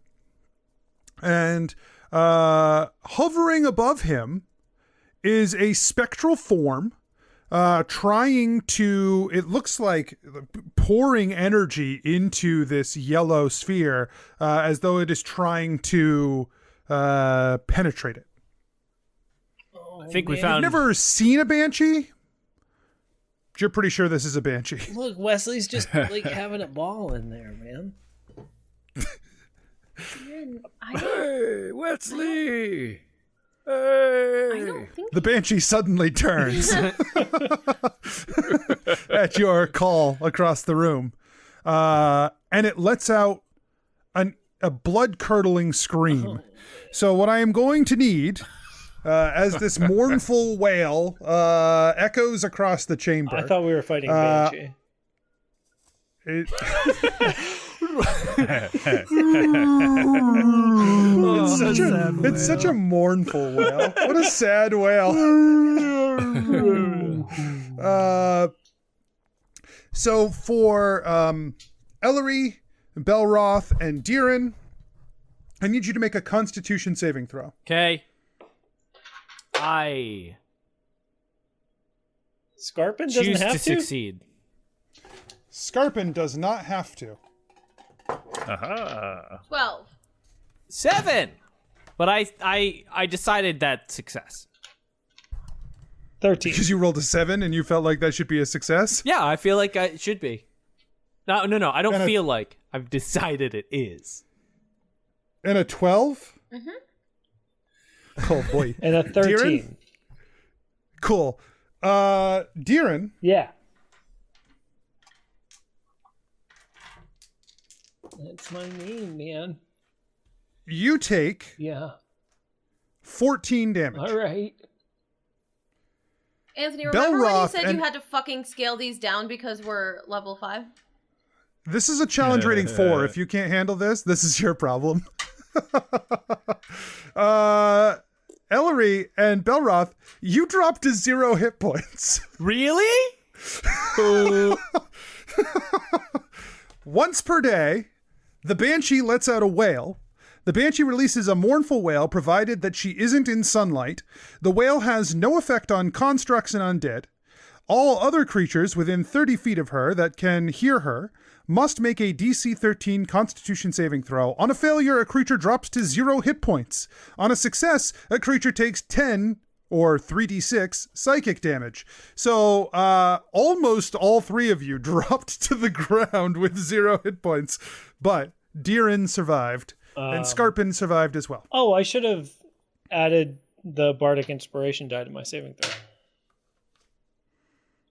and hovering above him is a spectral form trying to, it looks like pouring energy into this yellow sphere as though it is trying to penetrate it. I think we You've found. never seen a banshee? You're pretty sure this is a banshee. Look, Wesley's just like having a ball in there, man. Hey, Wesley! I Hey! don't think The banshee suddenly turns at your call across the room, and it lets out a blood-curdling scream. So what I am going to need, as this mournful wail echoes across the chamber... I thought we were fighting Banshee. It's such a mournful wail. What a sad wail. So for Ellori, Belroth, and DeeRan, I need you to make a Constitution saving throw. Okay. Skarpin doesn't Choose have to succeed. Skarpin does not have to. Aha! 12. 7. But I decided that success. 13. Because you rolled a 7 and you felt like that should be a success? Yeah, I feel like it should be. No, I don't And feel like. I've decided it is. And a 12? Oh boy. And a 13. DeeRan? Cool. DeeRan, Yeah. That's my name, man. you take Yeah. 14 damage. All right. Anthony, remember when you Belroth said and- you had to fucking scale these down because we're level 5? This is a challenge rating 4. If you can't handle this, this is your problem. Ellori and Belroth, you dropped to 0 hit points. Really? Once per day, the Banshee lets out a wail. The Banshee releases a mournful wail provided that she isn't in sunlight. The wail has no effect on constructs and undead. All other creatures within 30 feet of her that can hear her must make a DC 13 Constitution saving throw. On a failure, a creature drops to 0 hit points. On a success, a creature takes 10 or 3d6 psychic damage. So almost all three of you dropped to the ground with 0 hit points. But DeeRan survived, and Skarpin survived as well. Oh, I should have added the Bardic Inspiration die to my saving throw.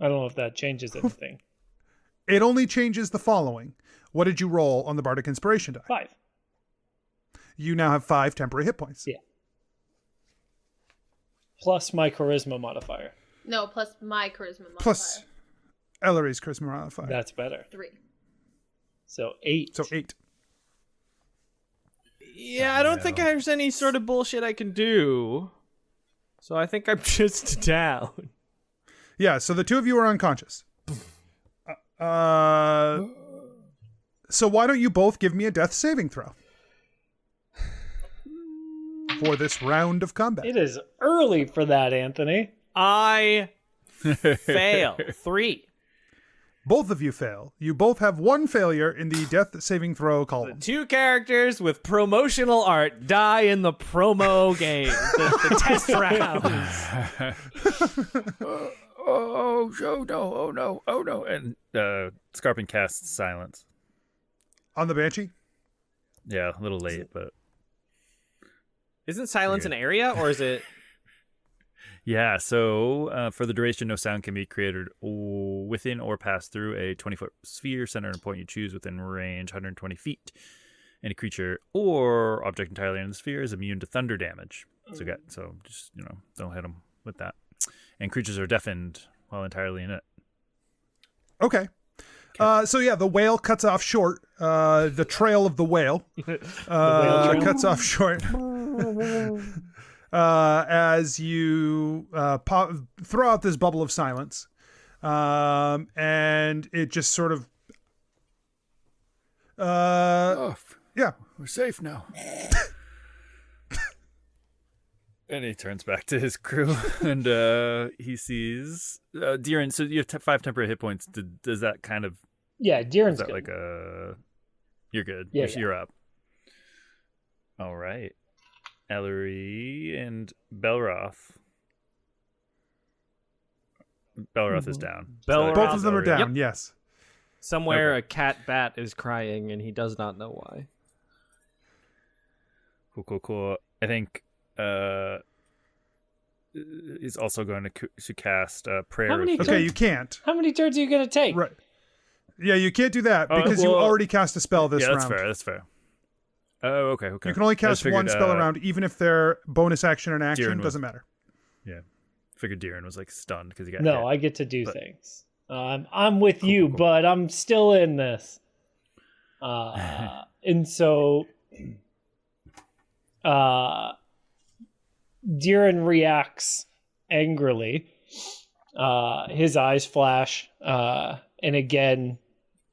I don't know if that changes anything. It only changes the following. What did you roll on the Bardic Inspiration die? 5. You now have 5 temporary hit points. Yeah. Plus my Charisma modifier. No, plus my charisma modifier. Plus Ellori's Charisma modifier. That's better. 3. So 8. So 8. Yeah, I don't think there's any sort of bullshit I can do. So I think I'm just down. Yeah, so the two of you are unconscious. So why don't you both give me a death saving throw for this round of combat? It is early for that, Anthony. I fail. 3. Both of you fail. You both have 1 failure in the death saving throw column. 2 characters with promotional art die in the promo game, the test rounds. Oh no. And Skarpin casts silence. On the Banshee? Yeah, a little late, but Isn't silence an area, or is it? yeah. So for the duration, no sound can be created within or pass through a 20-foot sphere centered on a point you choose within range 120 feet. Any creature or object entirely in the sphere is immune to thunder damage. So just don't hit them with that. And creatures are deafened while entirely in it. Okay. So yeah, the whale cuts off short the trail of the whale trail? cuts off short as you throw out this bubble of silence, and it just sort of yeah. We're safe now. And he turns back to his crew, and he sees Deeran. So you have 5 temporary hit points. Does that kind of Yeah, Deeran's is that good. like a? You're good. Yeah, You're up. All right, Ellery and Belroth. Belroth is down. Belroth- Both of them are Ellery. down. Yes. Somewhere Okay. a cat bat is crying and he does not know why. Cool. I think he's also going to cast prayer. How many- Okay, you can't. How many turns are you gonna take? Right. Yeah, you can't do that Oh, because you well- already cast a spell this Yeah, that's round. fair. That's fair. Oh, okay. You can only I just cast one figured, spell a round, even if they're bonus action and action. Deeran was- Doesn't matter. Yeah, figured Deeran was like stunned because he got No, hit. I get to do But- things. I'm with you, cool. but I'm still in this. And so, Deeran reacts angrily. His eyes flash, and again,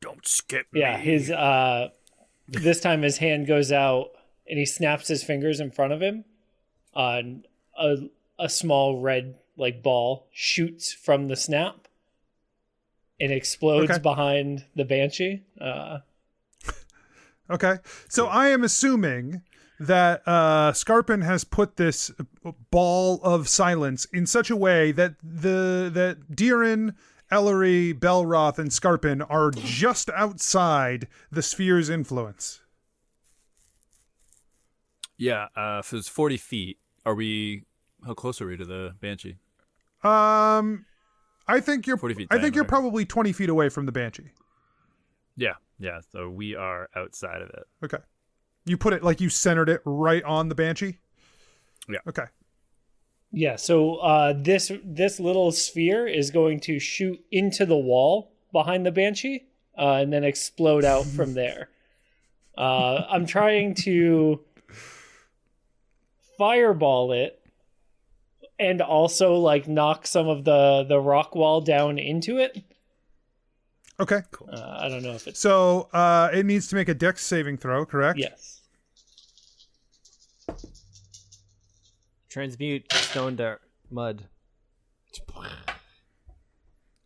Don't skip me. yeah, his this time his hand goes out and he snaps his fingers in front of him. And a small red like ball shoots from the snap and explodes Okay. behind the banshee. Okay, so I am assuming that Skarpin has put this ball of silence in such a way that that Deeran, Ellery, Belroth, and Skarpin are just outside the sphere's influence. Yeah, if it's 40 feet, are we? How close are we to the banshee? I think you're. 40 feet I think you're diameter. probably 20 feet away from the banshee. Yeah. So we are outside of it. Okay, you put it like you centered it right on the banshee. Yeah. Okay. Yeah, so this little sphere is going to shoot into the wall behind the banshee and then explode out from there. I'm trying to fireball it and also like knock some of the rock wall down into it. Okay. I don't know if it's So it needs to make a Dex saving throw, correct? yes. Transmute stone to mud.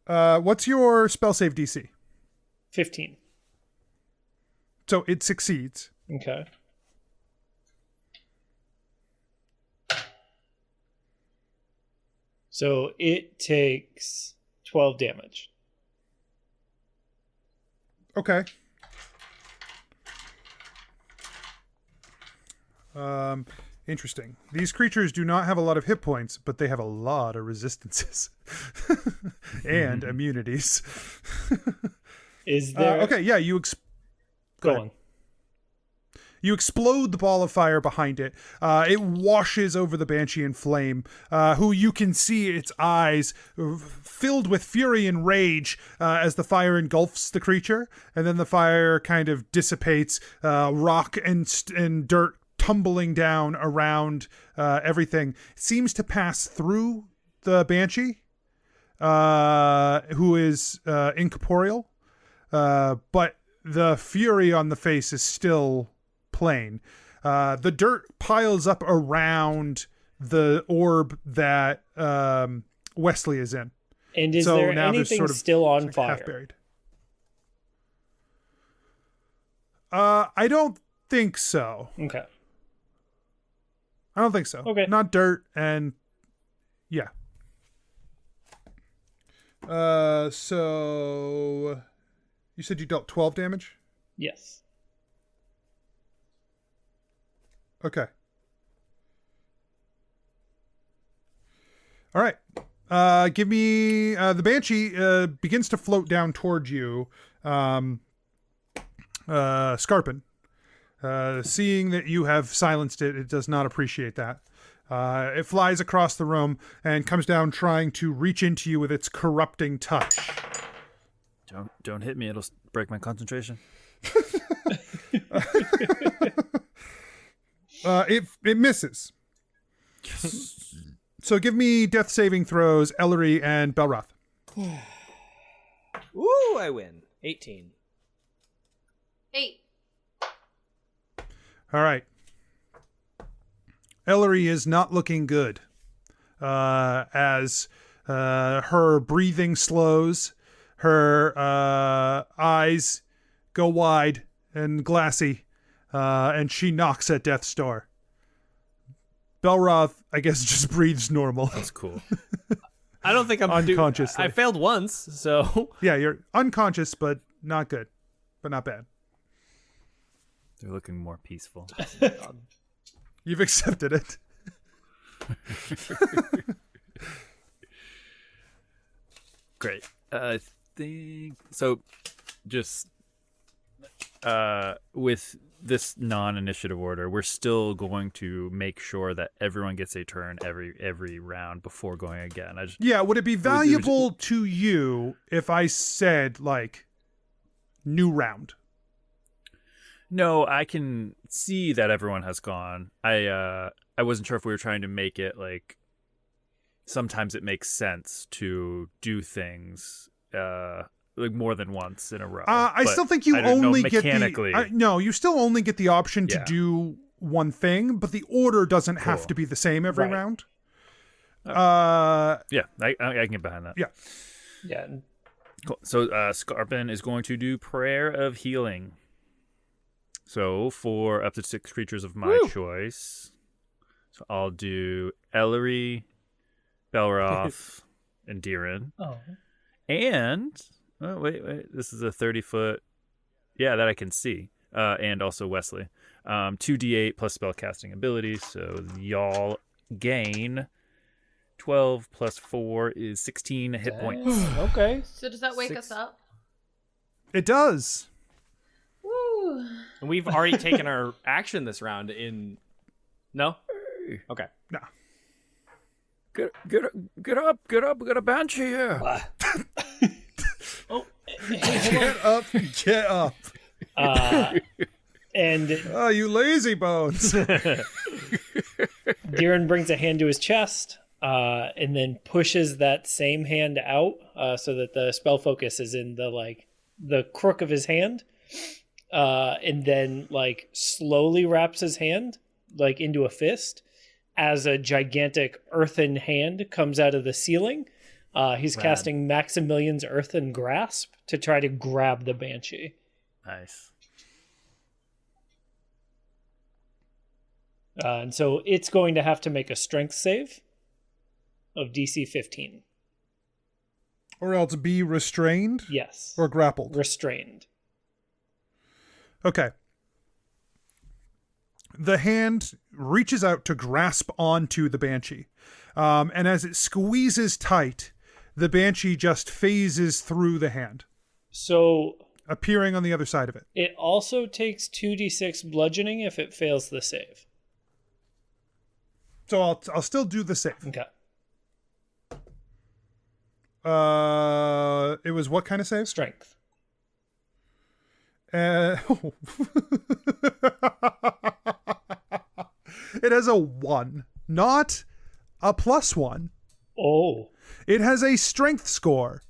What's your spell save DC? 15. So it succeeds. Okay. So it takes 12 damage. Okay. Interesting. These creatures do not have a lot of hit points, but they have a lot of resistances and immunities. Is there Okay, yeah, you go ahead. on. You explode the ball of fire behind it. It washes over the banshee in flame, who you can see its eyes filled with fury and rage as the fire engulfs the creature, and then the fire kind of dissipates, rock and dirt tumbling down around everything. It seems to pass through the banshee, who is incorporeal, but the fury on the face is still plain. The dirt piles up around the orb that Wesley is in. And is So there now there's anything sort of still on like fire? half buried. I don't think so. Okay. I don't think so. Okay. Not dirt and yeah. So you said you dealt 12 damage? Yes. Okay. All right. Give me the banshee begins to float down towards you, Skarpin. Seeing that you have silenced it, it does not appreciate that. It flies across the room and comes down, trying to reach into you with its corrupting touch. Don't hit me. It'll break my concentration. It misses. So give me death saving throws, Ellori and Belroth. Ooh, I win. 18. 8. All right. Ellori is not looking good. As her breathing slows, her eyes go wide and glassy, and she knocks at death's door. Belroth, I guess, just breathes normal. That's cool. I don't think I'm unconscious. I failed once, so Yeah, you're unconscious, but not good, but not bad. They're looking more peaceful. You've accepted it. Great. I think so. Just with this non-initiative order, we're still going to make sure that everyone gets a turn every round before going again. Yeah, would it be valuable to you if I said, like, new round? No, I can see that everyone has gone. I wasn't sure if we were trying to make it like sometimes it makes sense to do things like more than once in a row. I still think you only get the no, you still only get the option to do one thing, but the order doesn't have to be the same every round. Yeah, I can get behind that. Yeah. Yeah. Cool. So Skarpin is going to do Prayer of Healing. So for up to 6 creatures of my choice. So I'll do Ellori, Belroth, and Deeran. Oh. And wait, this is a 30-foot. Yeah, that I can see. And also Wesley. 2d8 plus spellcasting abilities. So y'all gain 12 plus 4 is 16 hit points. Okay. So does that wake us up? It does. Woo. and we've already taken our action this round in... No? Okay. No. Get up. We got a banshee here. Oh, Get up. And Oh, you lazy bones. Deeran brings a hand to his chest, and then pushes that same hand out, so that the spell focus is in the crook of his hand, and then slowly wraps his hand into a fist as a gigantic earthen hand comes out of the ceiling. He's casting Maximilian's Earthen Grasp to try to grab the banshee. Nice. And so it's going to have to make a strength save of DC 15. Or else be restrained? Yes. Or grappled? Restrained. Okay. The hand reaches out to grasp onto the banshee. And as it squeezes tight, the banshee just phases through the hand, So appearing on the other side of it. it also takes 2d6 bludgeoning if it fails the save. So I'll still do the save. Okay. It was what kind of save? Strength. It has a 1, not a +1. Oh. It has a strength score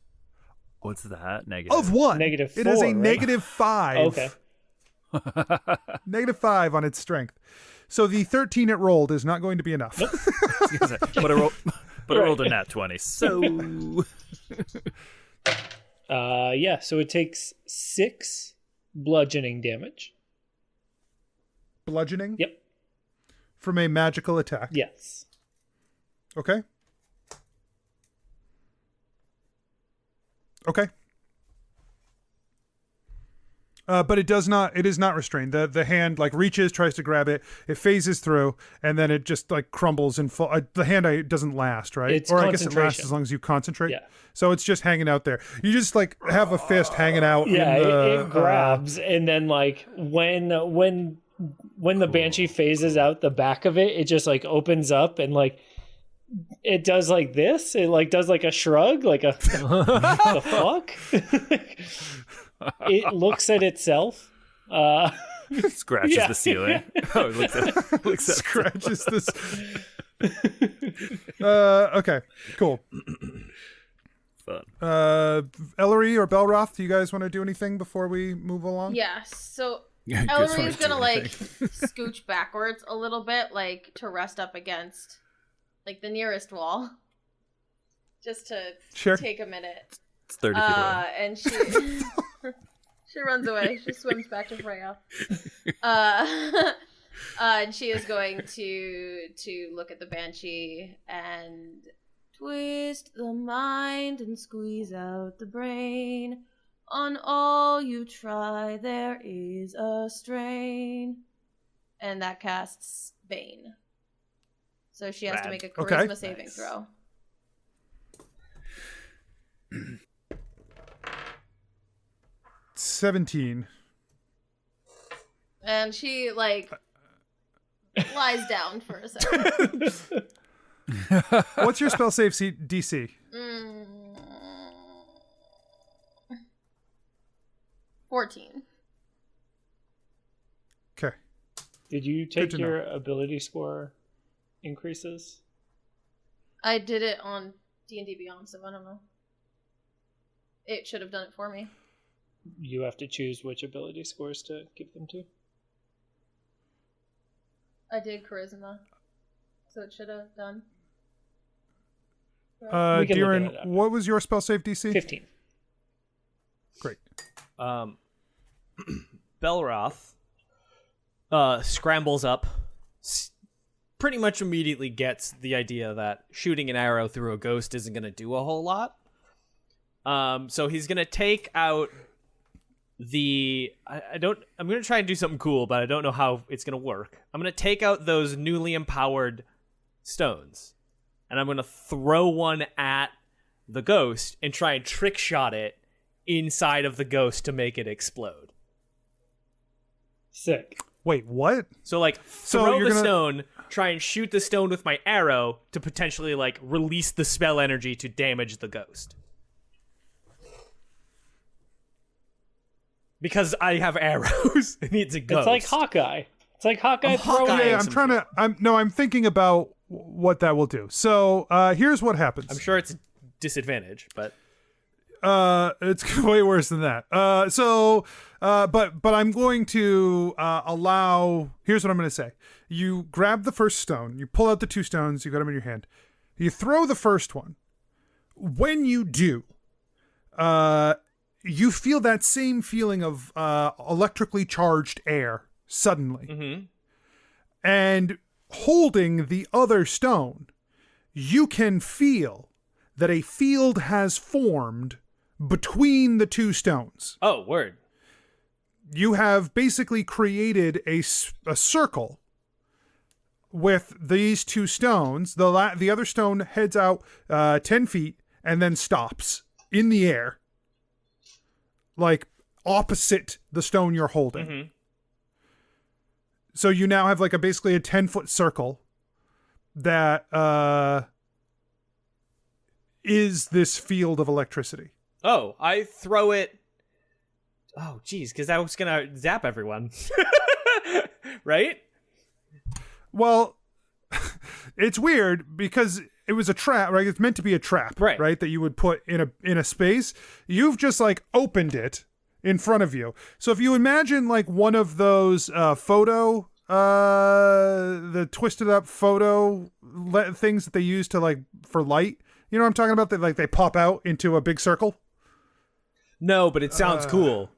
What's that? Negative. of 1. -4, It has a right? -5. Okay. -5 on its strength. So the 13 it rolled is not going to be enough. But I rolled a nat 20. So Yeah, so it takes 6 bludgeoning damage. Bludgeoning? Yep. From a magical attack. Yes. Okay. Okay. But it is not restrained. The hand reaches, tries to grab it, it phases through, and then it just crumbles and fall. The hand doesn't last, right? It's or I guess it lasts concentration. as long as you concentrate. Yeah. So it's just hanging out there. You just have a fist hanging out. Yeah, in the, it grabs, and then when the banshee phases out the back of it, it just opens up and it does this. It does a shrug, the fuck. It looks at itself Scratches Yeah. the ceiling. Oh, it looks at Scratches this. Okay, cool. fun. Ellery or Belroth, do you guys want to do anything before we move along? Yes. So Yeah, you just Ellery wanna is gonna do like anything. scooch backwards a little bit, like to rest up against like the nearest wall, just to Sure. take a minute. It's 30 feet away. And she she runs away. She swims back to Freya. And she is going to look at the banshee and twist the mind and squeeze out the brain. On all you try, there is a strain. And that casts Bane. So she has to make a charisma Okay. saving throw. 17. And she, like, lies down for a second. What's your spell save DC? 14. Okay. Did you take to your ability score increases? I did it on D&D Beyond, so I don't know. It should have done it for me. You have to choose which ability scores to give them to. I did charisma, so it should have done. We can look at it Deeran, after. what was your spell save DC? 15. Great. Belroth scrambles up, pretty much immediately gets the idea that shooting an arrow through a ghost isn't going to do a whole lot. So he's going to take out I'm going to try and do something cool, but I don't know how it's going to work. I'm going to take out those newly empowered stones, and I'm going to throw one at the ghost and try and trick shot it inside of the ghost to make it explode. Sick. Wait, what? So, like, So throw you're the gonna- stone, try and shoot the stone with my arrow to potentially, like, release the spell energy to damage the ghost. Because I have arrows, it needs a ghost. It's like Hawkeye. It's like Hawkeye I'm throwing. Hawkeye. Yeah, I'm some trying to. I'm thinking about what that will do. So here's what happens. I'm sure it's a disadvantage, but It's way worse than that. But I'm going to allow. Here's what I'm going to say. You grab the first stone. You pull out the two stones. You got them in your hand. You throw the first one. When you do, you feel that same feeling of electrically charged air suddenly. mm-hmm. And holding the other stone, you can feel that a field has formed between the two stones. Oh, word. You have basically created a circle with these two stones. The other stone heads out 10 feet and then stops in the air, like opposite the stone you're holding. Mm-hmm. So you now have like basically a 10-foot circle that is this field of electricity. Oh, I throw it. Oh, geez, because that was gonna zap everyone, right? Well, it's weird because it was a trap, right? It's meant to be a trap, Right. That you would put in a space. You've just like opened it in front of you. So if you imagine like one of those the twisted up photo things that they use to like for light, you know what I'm talking about? That like they pop out into a big circle. No, but it sounds cool.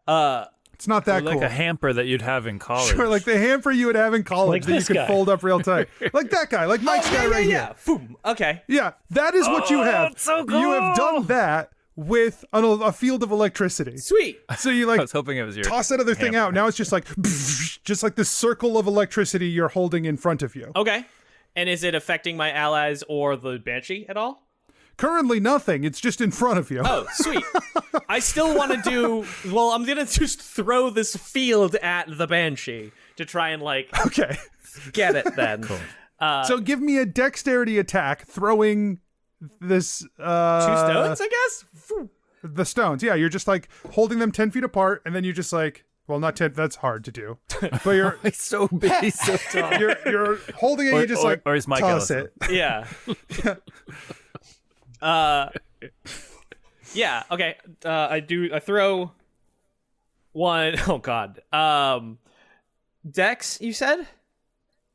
It's not that Like cool. a hamper that you'd have in college. Sure, like the hamper you would have in college Like that you this could guy. fold up real tight. Like that guy, like Mike's guy right here. Boom. Okay. Yeah, that is what you have. that's so You have cool. done that with a field of electricity. Sweet. So you I like was hoping it was your toss that other thing hamper. out. Now it's just like this circle of electricity you're holding in front of you. Okay. And is it affecting my allies or the banshee at all? Currently nothing. It's just in front of you. Oh, sweet. I still want to do. Well, I'm gonna just throw this field at the banshee to try and like Okay. get it. Then So give me a dexterity attack throwing this two stones, I guess. the stones. Yeah, you're just like holding them 10 feet apart and then you just like Well, not 10. That's hard to do. But you're He's so big, he's so tall. you're holding it. Or- You just or is Mike toss Ellison. it. Yeah. Yeah. Okay. I throw one. Oh God. Dex, you said?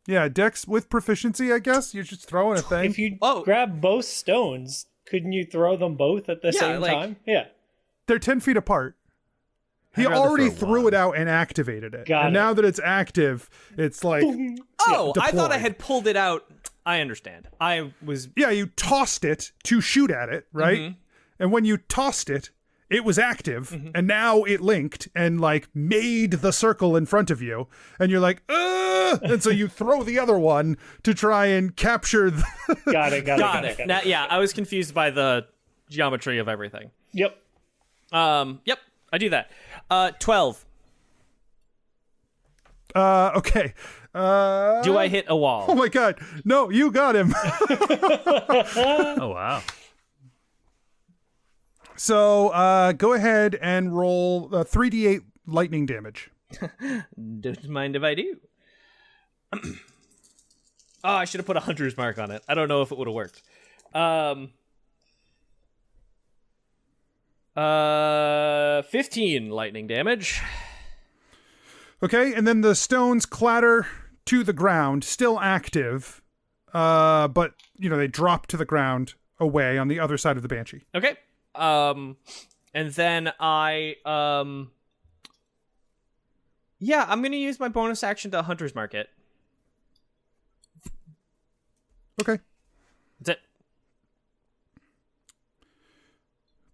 Yeah, Dex with proficiency. I guess you're just throwing a thing. If you Oh. grab both stones, couldn't you throw them both at the Yeah, same like- time? Yeah. They're 10 feet apart. He I'd rather already throw threw one. it out and activated it. Got and it. now that it's active, it's like Oh, I thought I deployed. had pulled it out. I understand. I was. yeah, you tossed it to shoot at it, right? And when you tossed it, it was active, and now it linked and like made the circle in front of you, and you're like, ugh! And so you throw the other one to try and capture. Got it. Got it. Now, yeah, I was confused by the geometry of everything. Yep. Yep, I do that. 12. Okay. Do I hit a wall? Oh my god! No, you got him. Oh, wow. So go ahead and roll 3d8 lightning damage. Don't mind if I do. Oh, I should have put a hunter's mark on it. I don't know if it would have worked. 15 lightning damage. Okay, and then the stones clatter to the ground, still active, but they drop to the ground away on the other side of the banshee. Okay. And then I yeah, I'm gonna use my bonus action to hunter's mark it. Okay, That's it.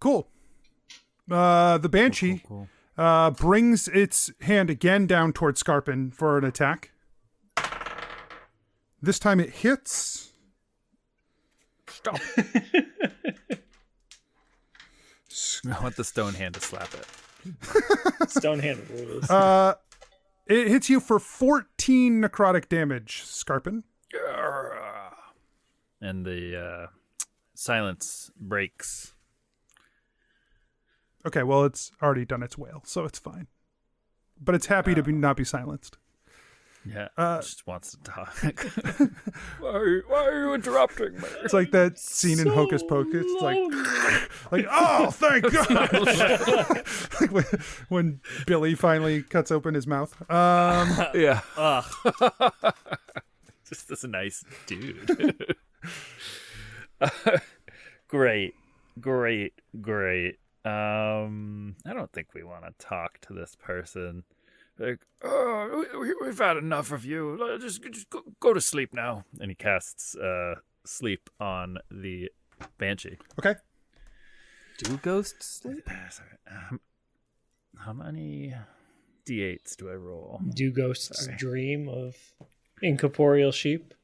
cool. The banshee Cool. brings its hand again down towards Skarpin for an attack. This time it hits. Stop. I want the stone hand to slap it. Stone hand rules. It hits you for 14 necrotic damage, Skarpin. And the silence breaks. Okay, well, it's already done its wail, so it's fine. But it's happy to not be silenced. Yeah, just wants to talk. Why are you interrupting me? It's like that scene in Hocus Pocus. It's like, oh, thank God! Like when Billy finally cuts open his mouth. Yeah. Just this nice dude. Great. I don't think we want to talk to this person. Like, oh, we've had enough of you. Just go to sleep now. And he casts sleep on the banshee. Okay. Do ghosts sleep? Sorry. How many d8s do I roll? Do ghosts dream of incorporeal sheep?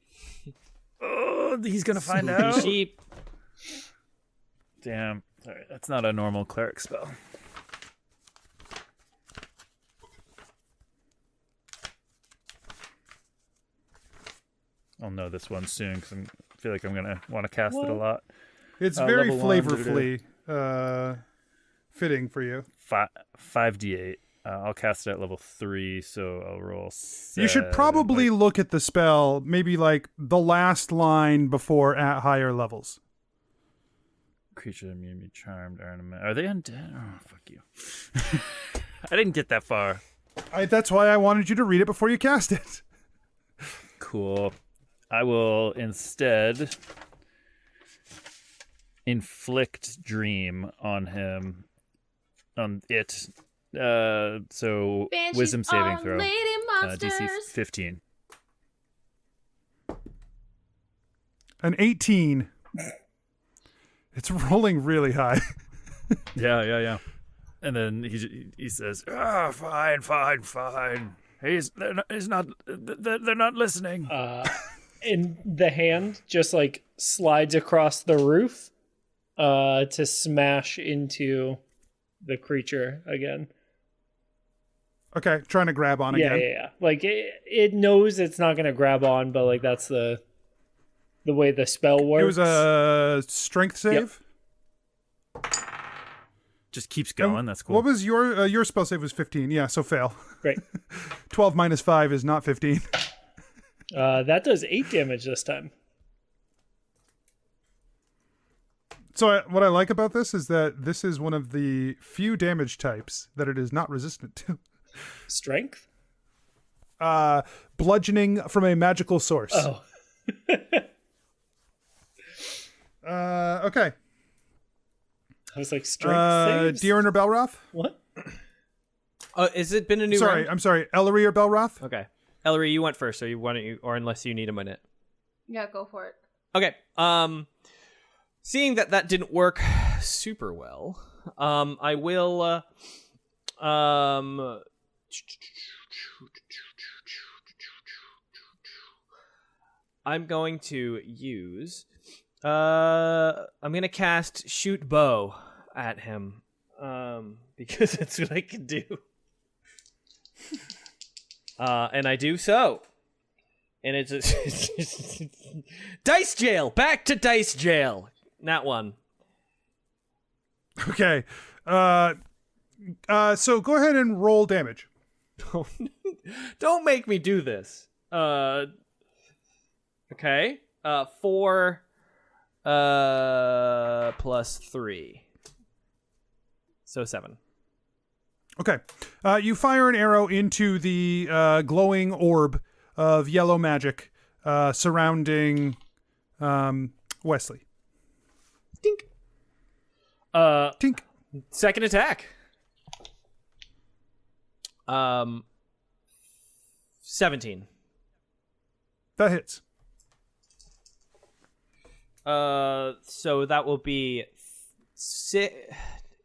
Oh, he's gonna find Spooky out. sheep. Damn. Sorry, that's not a normal cleric spell. I'll know this one soon because I feel like I'm gonna want to cast it a lot. It's very level one, flavorfully fitting for you. 5d8. I'll cast it at level 3, so I'll roll 7. You should probably look at the spell, maybe like the last line before at higher levels. Creature immune to be charmed. Are they undead? Oh, fuck you. I didn't get that far. That's why I wanted you to read it before you cast it. Cool. I will instead inflict dream on him. On it. So Banshees wisdom saving are throw. lady DC monsters. 15. An 18. It's rolling really high. Yeah. And then he says, Fine. They're not listening. And the hand just like slides across the roof to smash into the creature again. Okay, trying to grab on Yeah. again. Like it knows it's not going to grab on, but like that's the way the spell works. It was a strength save. just keeps going. That's cool. What was your spell save was 15? Yeah, so fail. Great. 12 minus 5 is not 15. That does 8 damage this time. So what I like about this is that this is one of the few damage types that it is not resistant to. Strength? Bludgeoning from a magical source. Oh. Okay. I was like, strength saves? Deeran or Belroth? What? Has it been a new round? I'm sorry. Ellori or Belroth? Okay. Ellery, you went first, so why don't you, or unless you need a minute. Yeah, go for it. Okay. Seeing that didn't work super well, I will I'm going to use I'm going to cast Shoot Bow at him because that's what I can do. And I do so. And it's dice jail. Back to dice jail. Not one. Okay. So go ahead and roll damage. Don't make me do this. Okay. 4 plus 3. So 7. Okay. You fire an arrow into the glowing orb of yellow magic surrounding Wesley. Tink. Tink. Second attack. 17. That hits. So that will be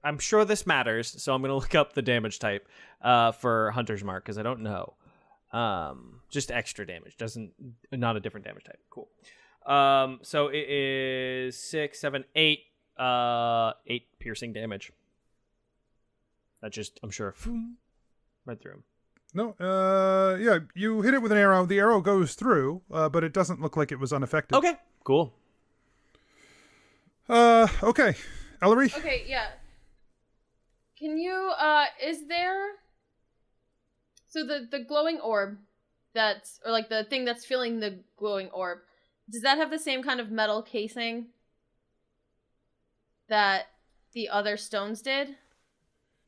I'm sure this matters, so I'm going to look up the damage type for Hunter's Mark because I don't know. Just extra damage, not a different damage type. Cool. So it is 6, 7, 8 piercing damage. That just, I'm sure, right through him. No, yeah, you hit it with an arrow. The arrow goes through, but it doesn't look like it was unaffected. Okay, cool. Okay. Ellery? Okay, yeah. Can you, is there... So the glowing orb that's, or like the thing that's filling the glowing orb, does that have the same kind of metal casing that the other stones did?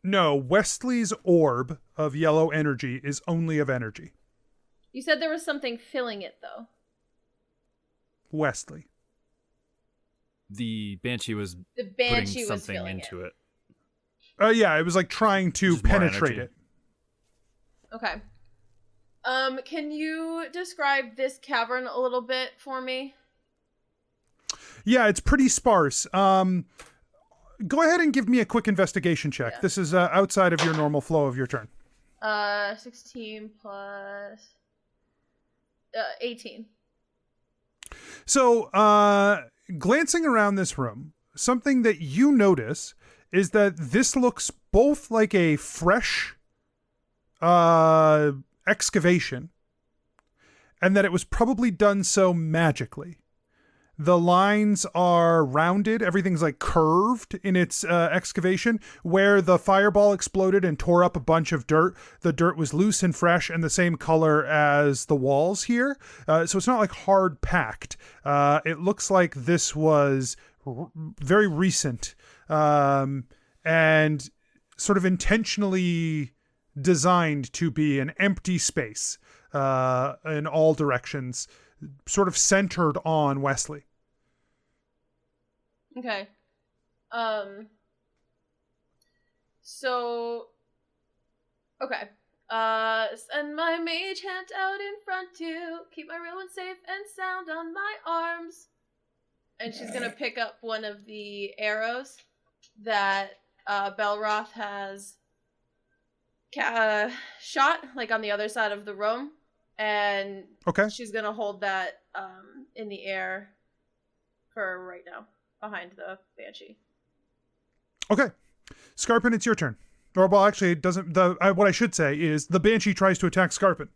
No, Wesley's orb of yellow energy is only of energy. You said there was something filling it, though. Wesley. The Banshee was The Banshee putting was something filling into it. Yeah, it was like trying to Just more penetrate energy. it. Okay. Can you describe this cavern a little bit for me? Yeah, it's pretty sparse. Go ahead and give me a quick investigation check. Yeah. This is outside of your normal flow of your turn. 16 plus 18. So, glancing around this room, something that you notice is that this looks both like a fresh excavation and that it was probably done so magically. The lines are rounded. Everything's like curved in its excavation. Where the fireball exploded and tore up a bunch of dirt, the dirt was loose and fresh and the same color as the walls here. So it's not like hard packed. It looks like this was very recent and sort of intentionally designed to be an empty space in all directions, sort of centered on Wesley. Okay. So, okay. Send my mage hand out in front to keep my real one safe and sound on my arms. And she's gonna pick up one of the arrows that Belroth has shot, like on the other side of the room. And Okay. she's gonna hold that in the air for right now, behind the Banshee. Okay. Skarpin, it's your turn. Or, well, actually, it doesn't. What I should say is the Banshee tries to attack Skarpin.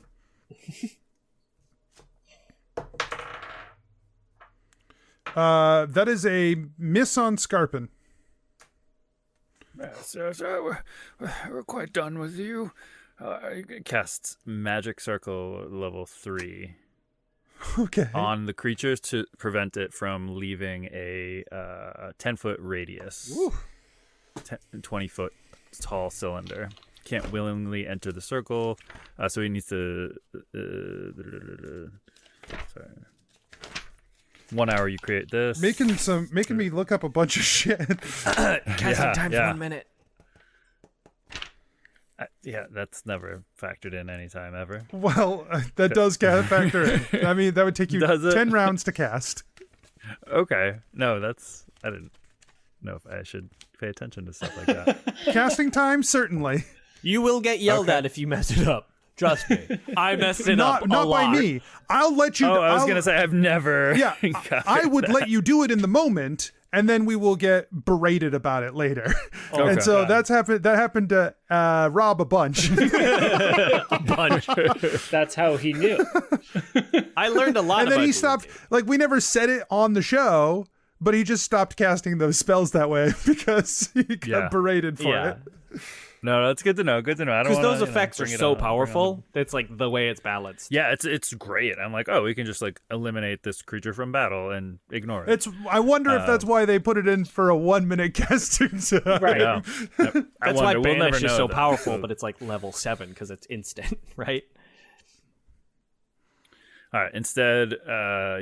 That is a miss on Skarpin. Yes, we're quite done with you. Casts Magic Circle level 3 Okay. on the creatures to prevent it from leaving a 10-foot radius. 20-foot tall cylinder. Can't willingly enter the circle, so he needs to. Sorry. 1 hour, you create this. Making me look up a bunch of shit. Casting time for 1 minute. Yeah, that's never factored in any time ever. Well, that does factor in. I mean, that would take you Does it? 10 rounds to cast. Okay, no, I didn't know if I should pay attention to stuff like that. Casting time, certainly. You will get yelled at if you mess it up. Trust me. I messed it up Not a by lot. me. I'll let you. I was gonna say I've never. Yeah, I would let you do it in the moment, and then we will get berated about it later. Okay. And so that happened to Rob a bunch. That's how he knew. I learned a lot And then about he D&D. stopped. Like, we never said it on the show, but he just stopped casting those spells that way because he got Yeah. berated for Yeah. it. No, that's good to know. Good to know. I don't Because wanna, those effects are bring it so on- bring on powerful. It's like the way it's balanced. Yeah, it's great. I'm like, we can just like eliminate this creature from battle and ignore it. I wonder if that's why they put it in for a 1 minute casting time. Right. Yeah. Yep. I That's why wonder. We'll never Banish is know so that. powerful, but it's like level 7 because it's instant, right? All right. Instead,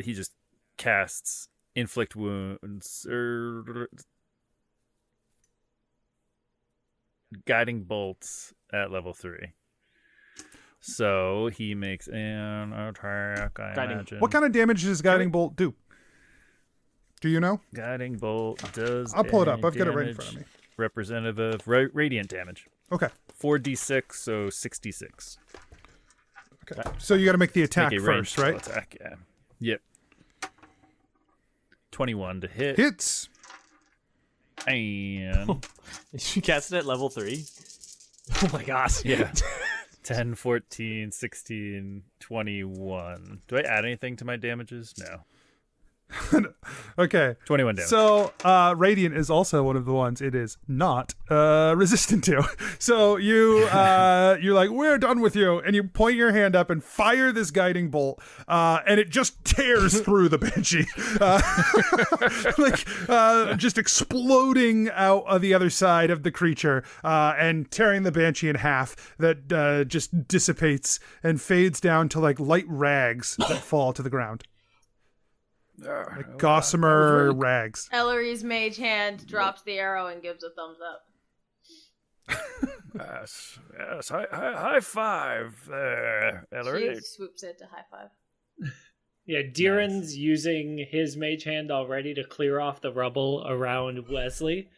he just casts inflict wounds or guiding bolts at level 3. So he makes an attack. I Guiding- imagine. What kind of damage does Guiding Bolt do? Do you know? Guiding bolt does? I'll pull it up. a I've got it right in damage front of me. Representative of radiant damage. Okay. 4d6, so 66. Okay. So you got to make the attack Make a first, ranged right? Attack, yeah. Yep. 21 to hit. Hits. And You cast it at level 3. Oh my gosh. yeah. 10, 14, 16, 21. Do I add anything to my damages? No. Okay. 21 damage. So Radiant is also one of the ones it is not resistant to. So you're like, we're done with you, and you point your hand up and fire this guiding bolt, and it just tears through the banshee, just exploding out of the other side of the creature, and tearing the banshee in half. That just dissipates and fades down to like light rags that fall to the ground. Like gossamer rags. Ellori's mage hand drops the arrow and gives a thumbs up. Yes. High five there, She Ellery. swoops it to high five. Yeah, Deeran's using his mage hand already to clear off the rubble around Wesley.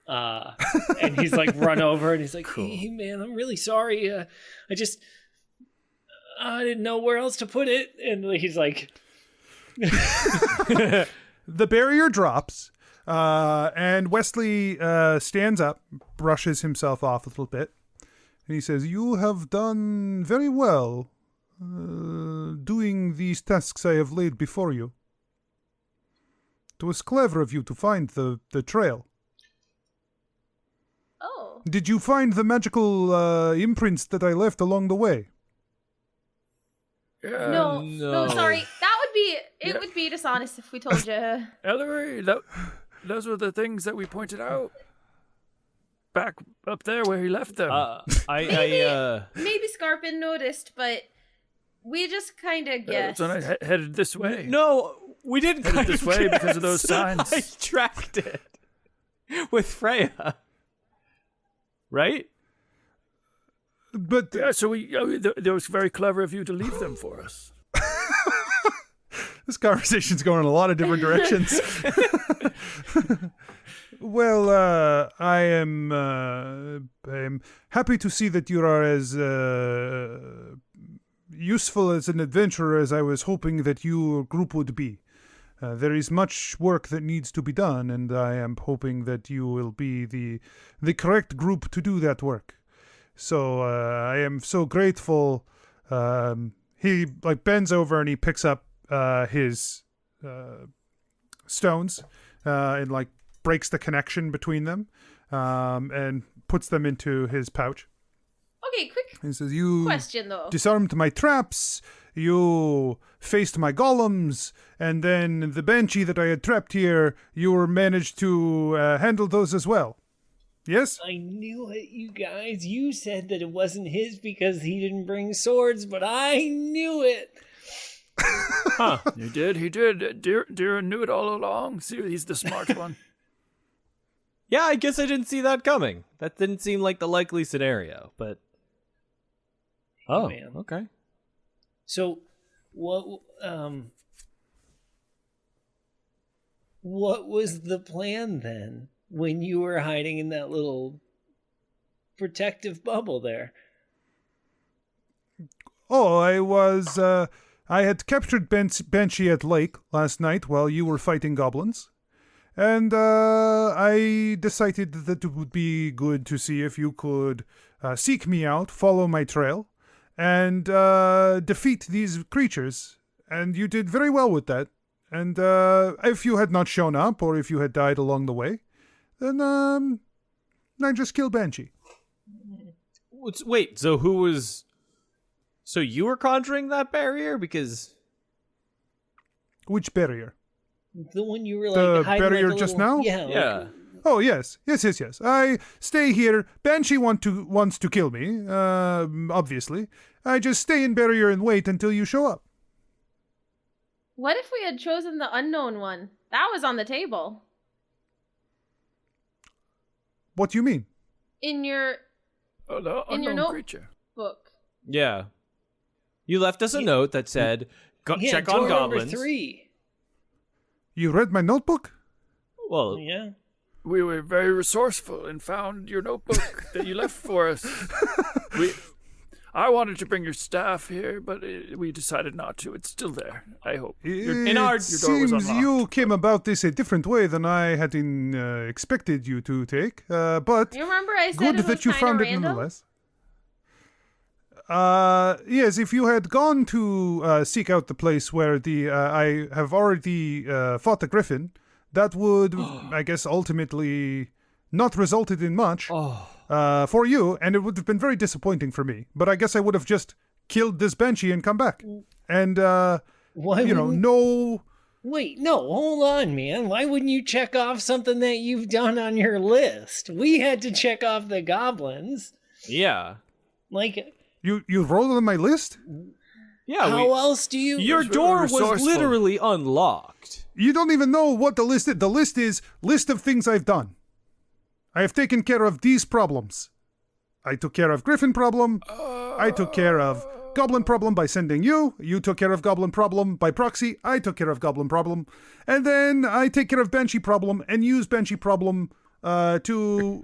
And he's like run over and he's like, hey man, I'm really sorry. I didn't know where else to put it. And he's like, The barrier drops, and Wesley stands up, brushes himself off a little bit, and he says, "You have done very well doing these tasks I have laid before you. It was clever of you to find the trail. Oh. Did you find the magical imprints that I left along the way?" No, sorry. It would be dishonest if we told you. Ellery, those were the things that we pointed out back up there where he left them. Maybe Skarpin noticed, but we just kind of guessed. So I headed this way. No, we didn't Headed kind this of way because guess. of those signs. I tracked it with Freya. Right? But Yeah, so it was very clever of you to leave them for us. this conversation's going in a lot of different directions. Well, I'm happy to see that you are as useful as an adventurer as I was hoping that your group would be. There is much work that needs to be done, and I am hoping that you will be the correct group to do that work. So I am so grateful. He bends over and he picks up his stones and breaks the connection between them, and puts them into his pouch. Okay, quick He says, "You question though. disarmed my traps, you faced my golems, and then the banshee that I had trapped here, you managed to handle those as well. Yes?" I knew it, you guys. You said that it wasn't his because he didn't bring swords, but I knew it. Huh. He did. Deeran knew it all along. See, he's the smart one. Yeah, I guess I didn't see that coming. That didn't seem like the likely scenario, but... Oh, man. okay. So, what was the plan then when you were hiding in that little protective bubble there? Oh, I had captured Banshee at Lake last night while you were fighting goblins. And I decided that it would be good to see if you could seek me out, follow my trail, and defeat these creatures. And you did very well with that. And if you had not shown up, or if you had died along the way, then I just killed Banshee. Wait, so who was... So you were conjuring that barrier? Because... Which barrier? The one you were like The hiding barrier like a just little, now? Yeah. Yeah. Oh, yes. Yes. I stay here. Banshee wants to kill me, obviously. I just stay in barrier and wait until you show up. What if we had chosen the unknown one? That was on the table. What do you mean? In your The In your unknown creature. book. Yeah. You left us a note that said, Yeah, check on door number goblins. 3. You read my notebook? Well, Yeah. We were very resourceful and found your notebook that you left for us. I wanted to bring your staff here, but we decided not to. It's still there, I hope. It door was seems unlocked. you came about this a different way than I had expected you to take, but You remember I said good it was that you kinda found it random? nonetheless. Yes, if you had gone to seek out the place where I have already fought the griffin, that would, I guess, ultimately not resulted in much for you, and it would have been very disappointing for me. But I guess I would have just killed this banshee and come back. And, Why no... Wait, no, hold on, man. Why wouldn't you check off something that you've done on your list? We had to check off the goblins. yeah. Like, You wrote on my list? Yeah, how else do you... your very door was resourceful. literally unlocked. You don't even know what the list is. The list is list of things I've done. I have taken care of these problems. I took care of Griffin problem. I took care of Goblin problem by sending you. You took care of Goblin problem by proxy. I took care of Goblin problem. And then I take care of Banshee problem and use Banshee problem to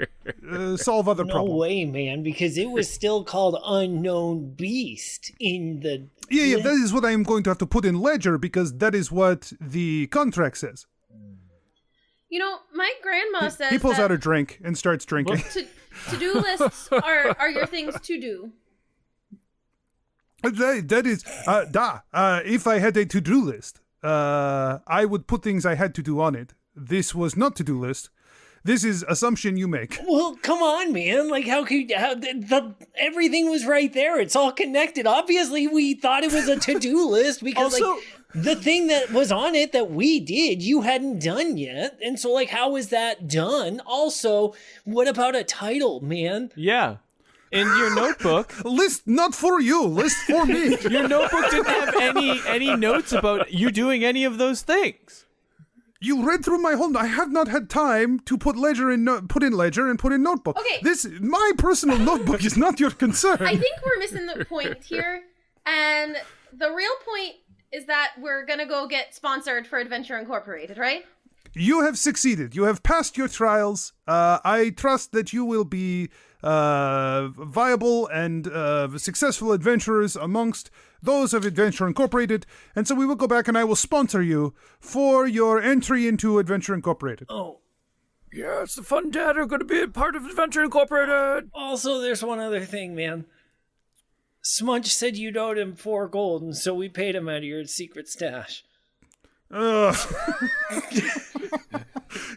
solve other No problems. way, man, because it was still called Unknown Beast in the... Yeah, that is what I am going to have to put in Ledger because that is what the contract says. You know, my grandma says He pulls that out a drink and starts drinking. to-do lists are your things to do. That is, if I had a to-do list, I would put things I had to do on it. This was not to-do list. This is assumption you make. Well, come on, man. Like, how could everything was right there. It's all connected. Obviously, we thought it was a to-do list because, Also- like, the thing that was on it that we did, you hadn't done yet. And so, like, how is that done? Also, what about a title, man? Yeah. In your notebook, List not for you, list for me. your notebook didn't have any notes about you doing any of those things. You read through my whole. I have not had time to put ledger in put in ledger and put in notebook. Okay. My personal notebook is not your concern. I think we're missing the point here, and the real point is that we're gonna go get sponsored for Adventure Incorporated, right? You have succeeded. You have passed your trials. I trust that you will be viable and successful adventurers amongst those of Adventure Incorporated. And so we will go back and I will sponsor you for your entry into Adventure Incorporated. Oh, Yes, the Fun Dad are going to be a part of Adventure Incorporated. also, there's one other thing, man. Smudge said you'd owed him 4 gold, and so we paid him out of your secret stash. Ugh.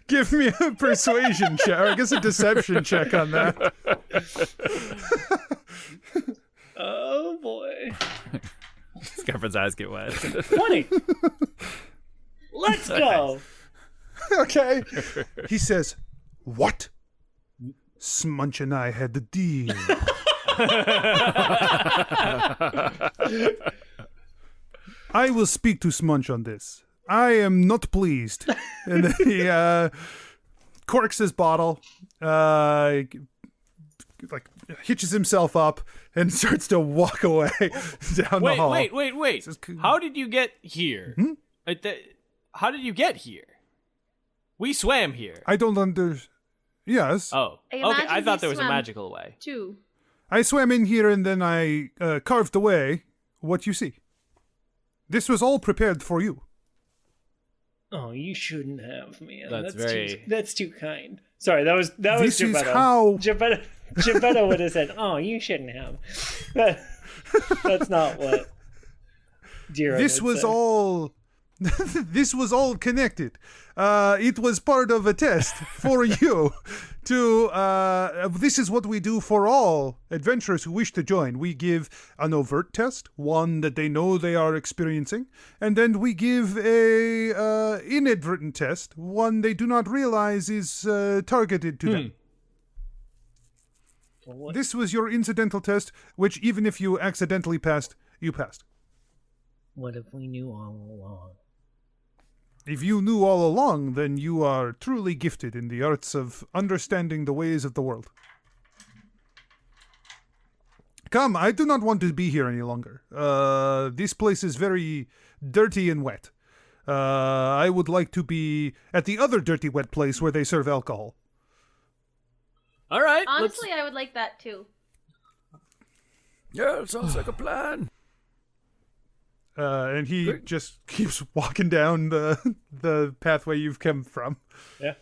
Give me a persuasion check, or I guess a deception check on that. Oh boy. Scarpin's eyes get wet. 20. Let's go. Okay. He says, "What? Smunch and I had the deal." I will speak to Smunch on this. I am not pleased. And then he corks his bottle, like hitches himself up, and starts to walk away down the hall. Wait. How did you get here? How did you get here? We swam here. I don't Yes. Oh, okay. I thought there was a magical way. Too. I swam in here and then I carved away what you see. This was all prepared for you. Oh, you shouldn't have, man. That's that's too kind. Sorry, that was This is Geppetto. how... Geppetto would have said, "Oh, you shouldn't have." That's not what Deeran This would was say. all... This was all connected. It was part of a test for you to... this is what we do for all adventurers who wish to join. We give an overt test, one that they know they are experiencing, and then we give a inadvertent test, one they do not realize is targeted to them. What? This was your incidental test, which even if you accidentally passed, you passed. What if we knew all along? If you knew all along, then you are truly gifted in the arts of understanding the ways of the world. Come, I do not want to be here any longer. This place is very dirty and wet. I would like to be at the other dirty, wet place where they serve alcohol. All right. Honestly, I would like that too. Yeah, it sounds like a plan. And he just keeps walking down the pathway you've come from. Yeah.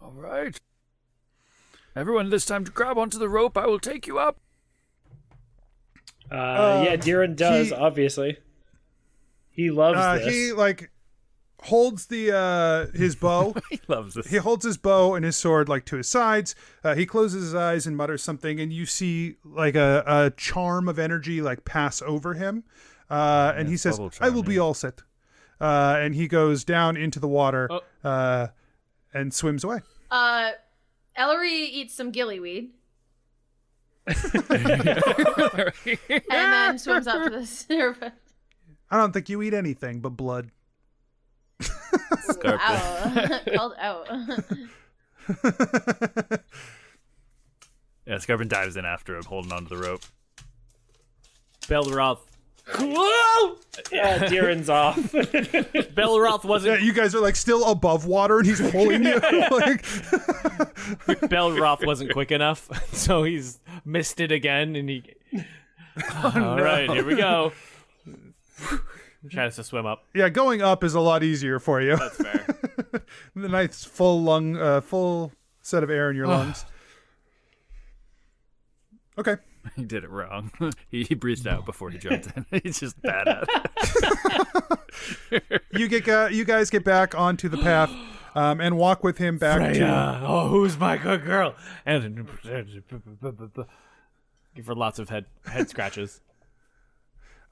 All right. Everyone, this time to grab onto the rope. I will take you up. Yeah, Deeran does, obviously. He loves this. He holds the his bow. He loves this. He holds his bow and his sword to his sides. He closes his eyes and mutters something, and you see a charm of energy pass over him. And he says, "I will be all set." And he goes down into the water and swims away. Ellery eats some gillyweed. And then swims up to the surface. I don't think you eat anything but blood. Ow. Called out. Yeah, Skarpin dives in after him, holding onto the rope. Belroth. Whoa! Deeran's off. Belroth Yeah, wasn't. you guys are still above water, and he's pulling you. Belroth wasn't quick enough, so he's missed it again, and he. All right, here we go. Tries to swim up. Yeah, going up is a lot easier for you. That's fair. The nice full set of air in your lungs. Okay. He did it wrong. He breathed out before he jumped in. He's just bad at it. You guys get back onto the path and walk with him back to... Oh, who's my good girl? And give her lots of head scratches.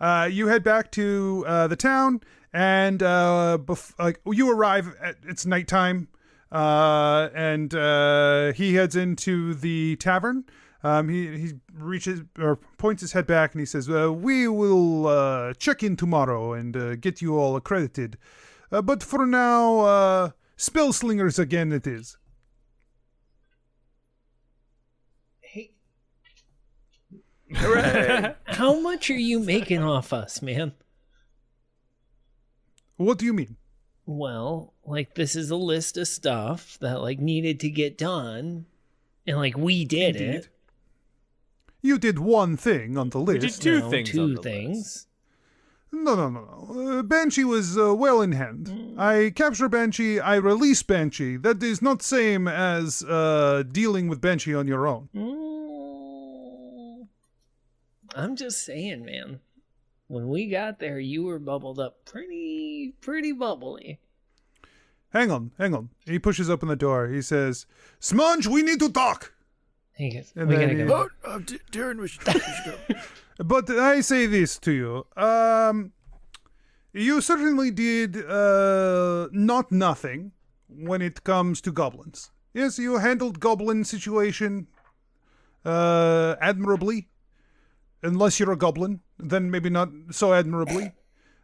You head back to the town, and you arrive. It's nighttime, and he heads into the tavern. He reaches or points his head back, and he says, "We will check in tomorrow and get you all accredited. But for now, spell slingers again. It is." Hooray! How much are you making off us, man? What do you mean? Well, this is a list of stuff that needed to get done, and we did Indeed. it. You did one thing on the list. did two No, things. two on the things. list. No. Banshee was well in hand. I capture Banshee, I release Banshee. That is not same as dealing with Banshee on your own. I'm just saying, man. When we got there, you were bubbled up pretty bubbly. Hang on. He pushes open the door. He says, Smudge, we need to talk. He goes, And we then gotta he- go. De'Aaron, we should go. But I say this to you. You certainly did not nothing when it comes to goblins. Yes, you handled goblin situation admirably. Unless you're a goblin, then maybe not so admirably.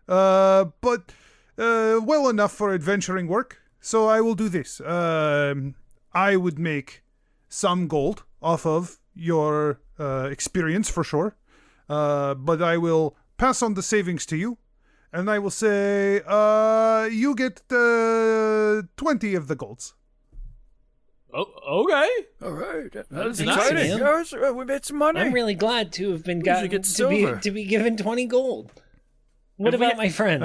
But well enough for adventuring work. So I will do this. I would make some gold off of your experience for sure. But I will pass on the savings to you. And I will say, you get 20 of the golds. Oh, okay. All right, that's Thanks, exciting. man. Yes, we made some money. I'm really glad to have been should gotten get to be silver. to be given 20 gold. What about my friends?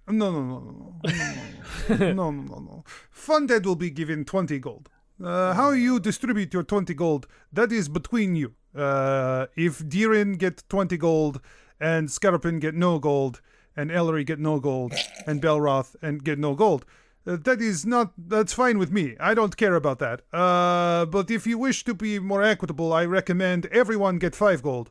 No. No. Funded will be given 20 gold. How you distribute your 20 gold, that is between you. If De'Aaran get 20 gold, and Skarpin get no gold, and Ellori get no gold, and Belroth and get no gold, that's fine with me. I don't care about that. But if you wish to be more equitable, I recommend everyone get 5 gold.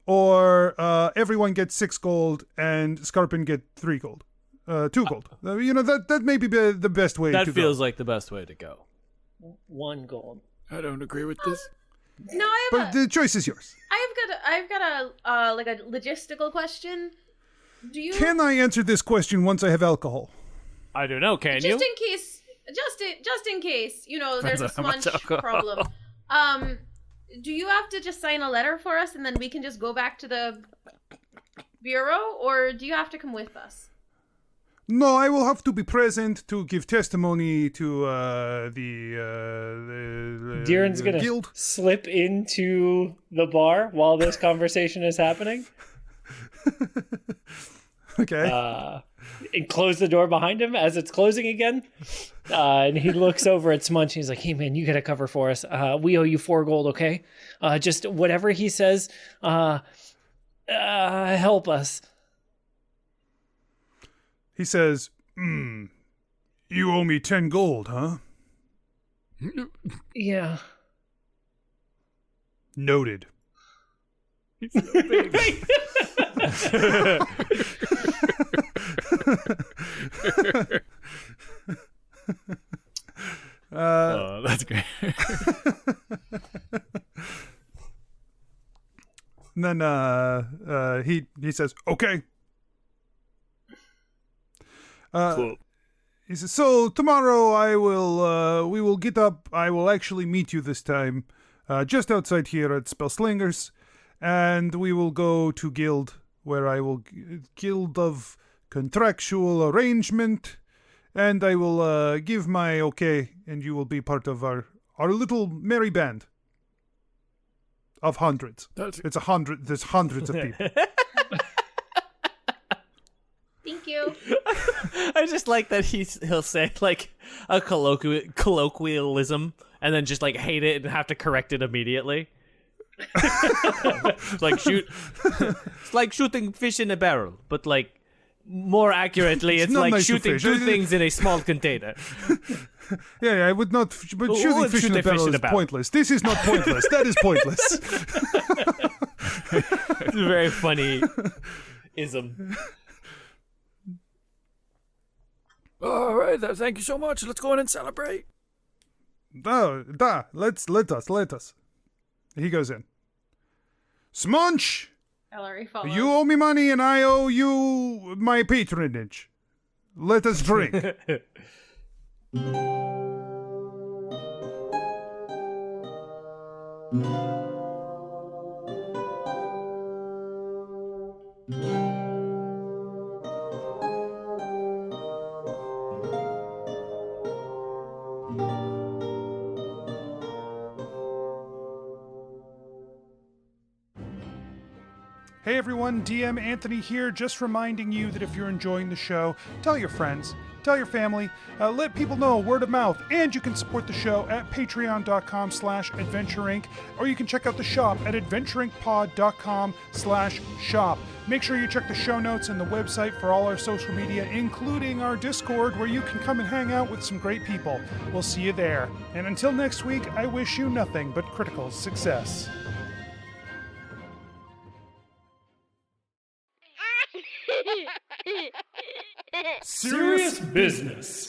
Or everyone gets 6 gold and Skarpin get 3 gold. 2 gold. That may be the best way to go. That feels like the best way to go. 1 gold. I don't agree with this. No, I have But the choice is yours. I've got a like a logistical question. Do you Can I answer this question once I have alcohol? I don't know. Can just you? in case just in case, there's a on how much smudge alcohol. problem. Do you have to just sign a letter for us and then we can just go back to the bureau, or do you have to come with us? No, I will have to be present to give testimony to the De'Aaran's gonna guild. slip into the bar while this conversation is happening. Okay. And close the door behind him as it's closing again. And he looks over at Smudge. He's like, "Hey man, you gotta cover for us. We owe you 4 gold, okay? Just whatever he says. Help us." He says, you owe me 10 gold, huh? Yeah. Noted. Oh, that's great. And then he says, okay. Cool. He says, so tomorrow we will get up. I will actually meet you this time, just outside here at Spellslingers, and we will go to guild, where I will guild of contractual arrangement, and I will give my okay, and you will be part of our little merry band of hundreds. That's It's 100. There's hundreds of people. Thank you. I just like that he'll say like a colloquialism and then just like hate it and have to correct it immediately. It's like it's like shooting fish in a barrel, but like more accurately, it's not like nice to shooting fish. 2 things in a small container. Yeah, I would not. But Who shooting would fish shoot in a a fish barrel in is a barrel? pointless. This is not pointless. That is pointless. It's a very funny ism. all right. Thank you so much. Let's go in and celebrate. Let us. He goes in. Smunch, Ellori follows. you owe me money and I owe you my patronage. Let us drink. Hey everyone, DM Anthony here, just reminding you that if you're enjoying the show, tell your friends. tell your family, let people know, word of mouth, and you can support the show at patreon.com/adventureinc, or you can check out the shop at adventureincpod.com/shop. Make sure you check the show notes and the website for all our social media, including our Discord, where you can come and hang out with some great people. We'll see you there. And until next week, I wish you nothing but critical success. Serious business.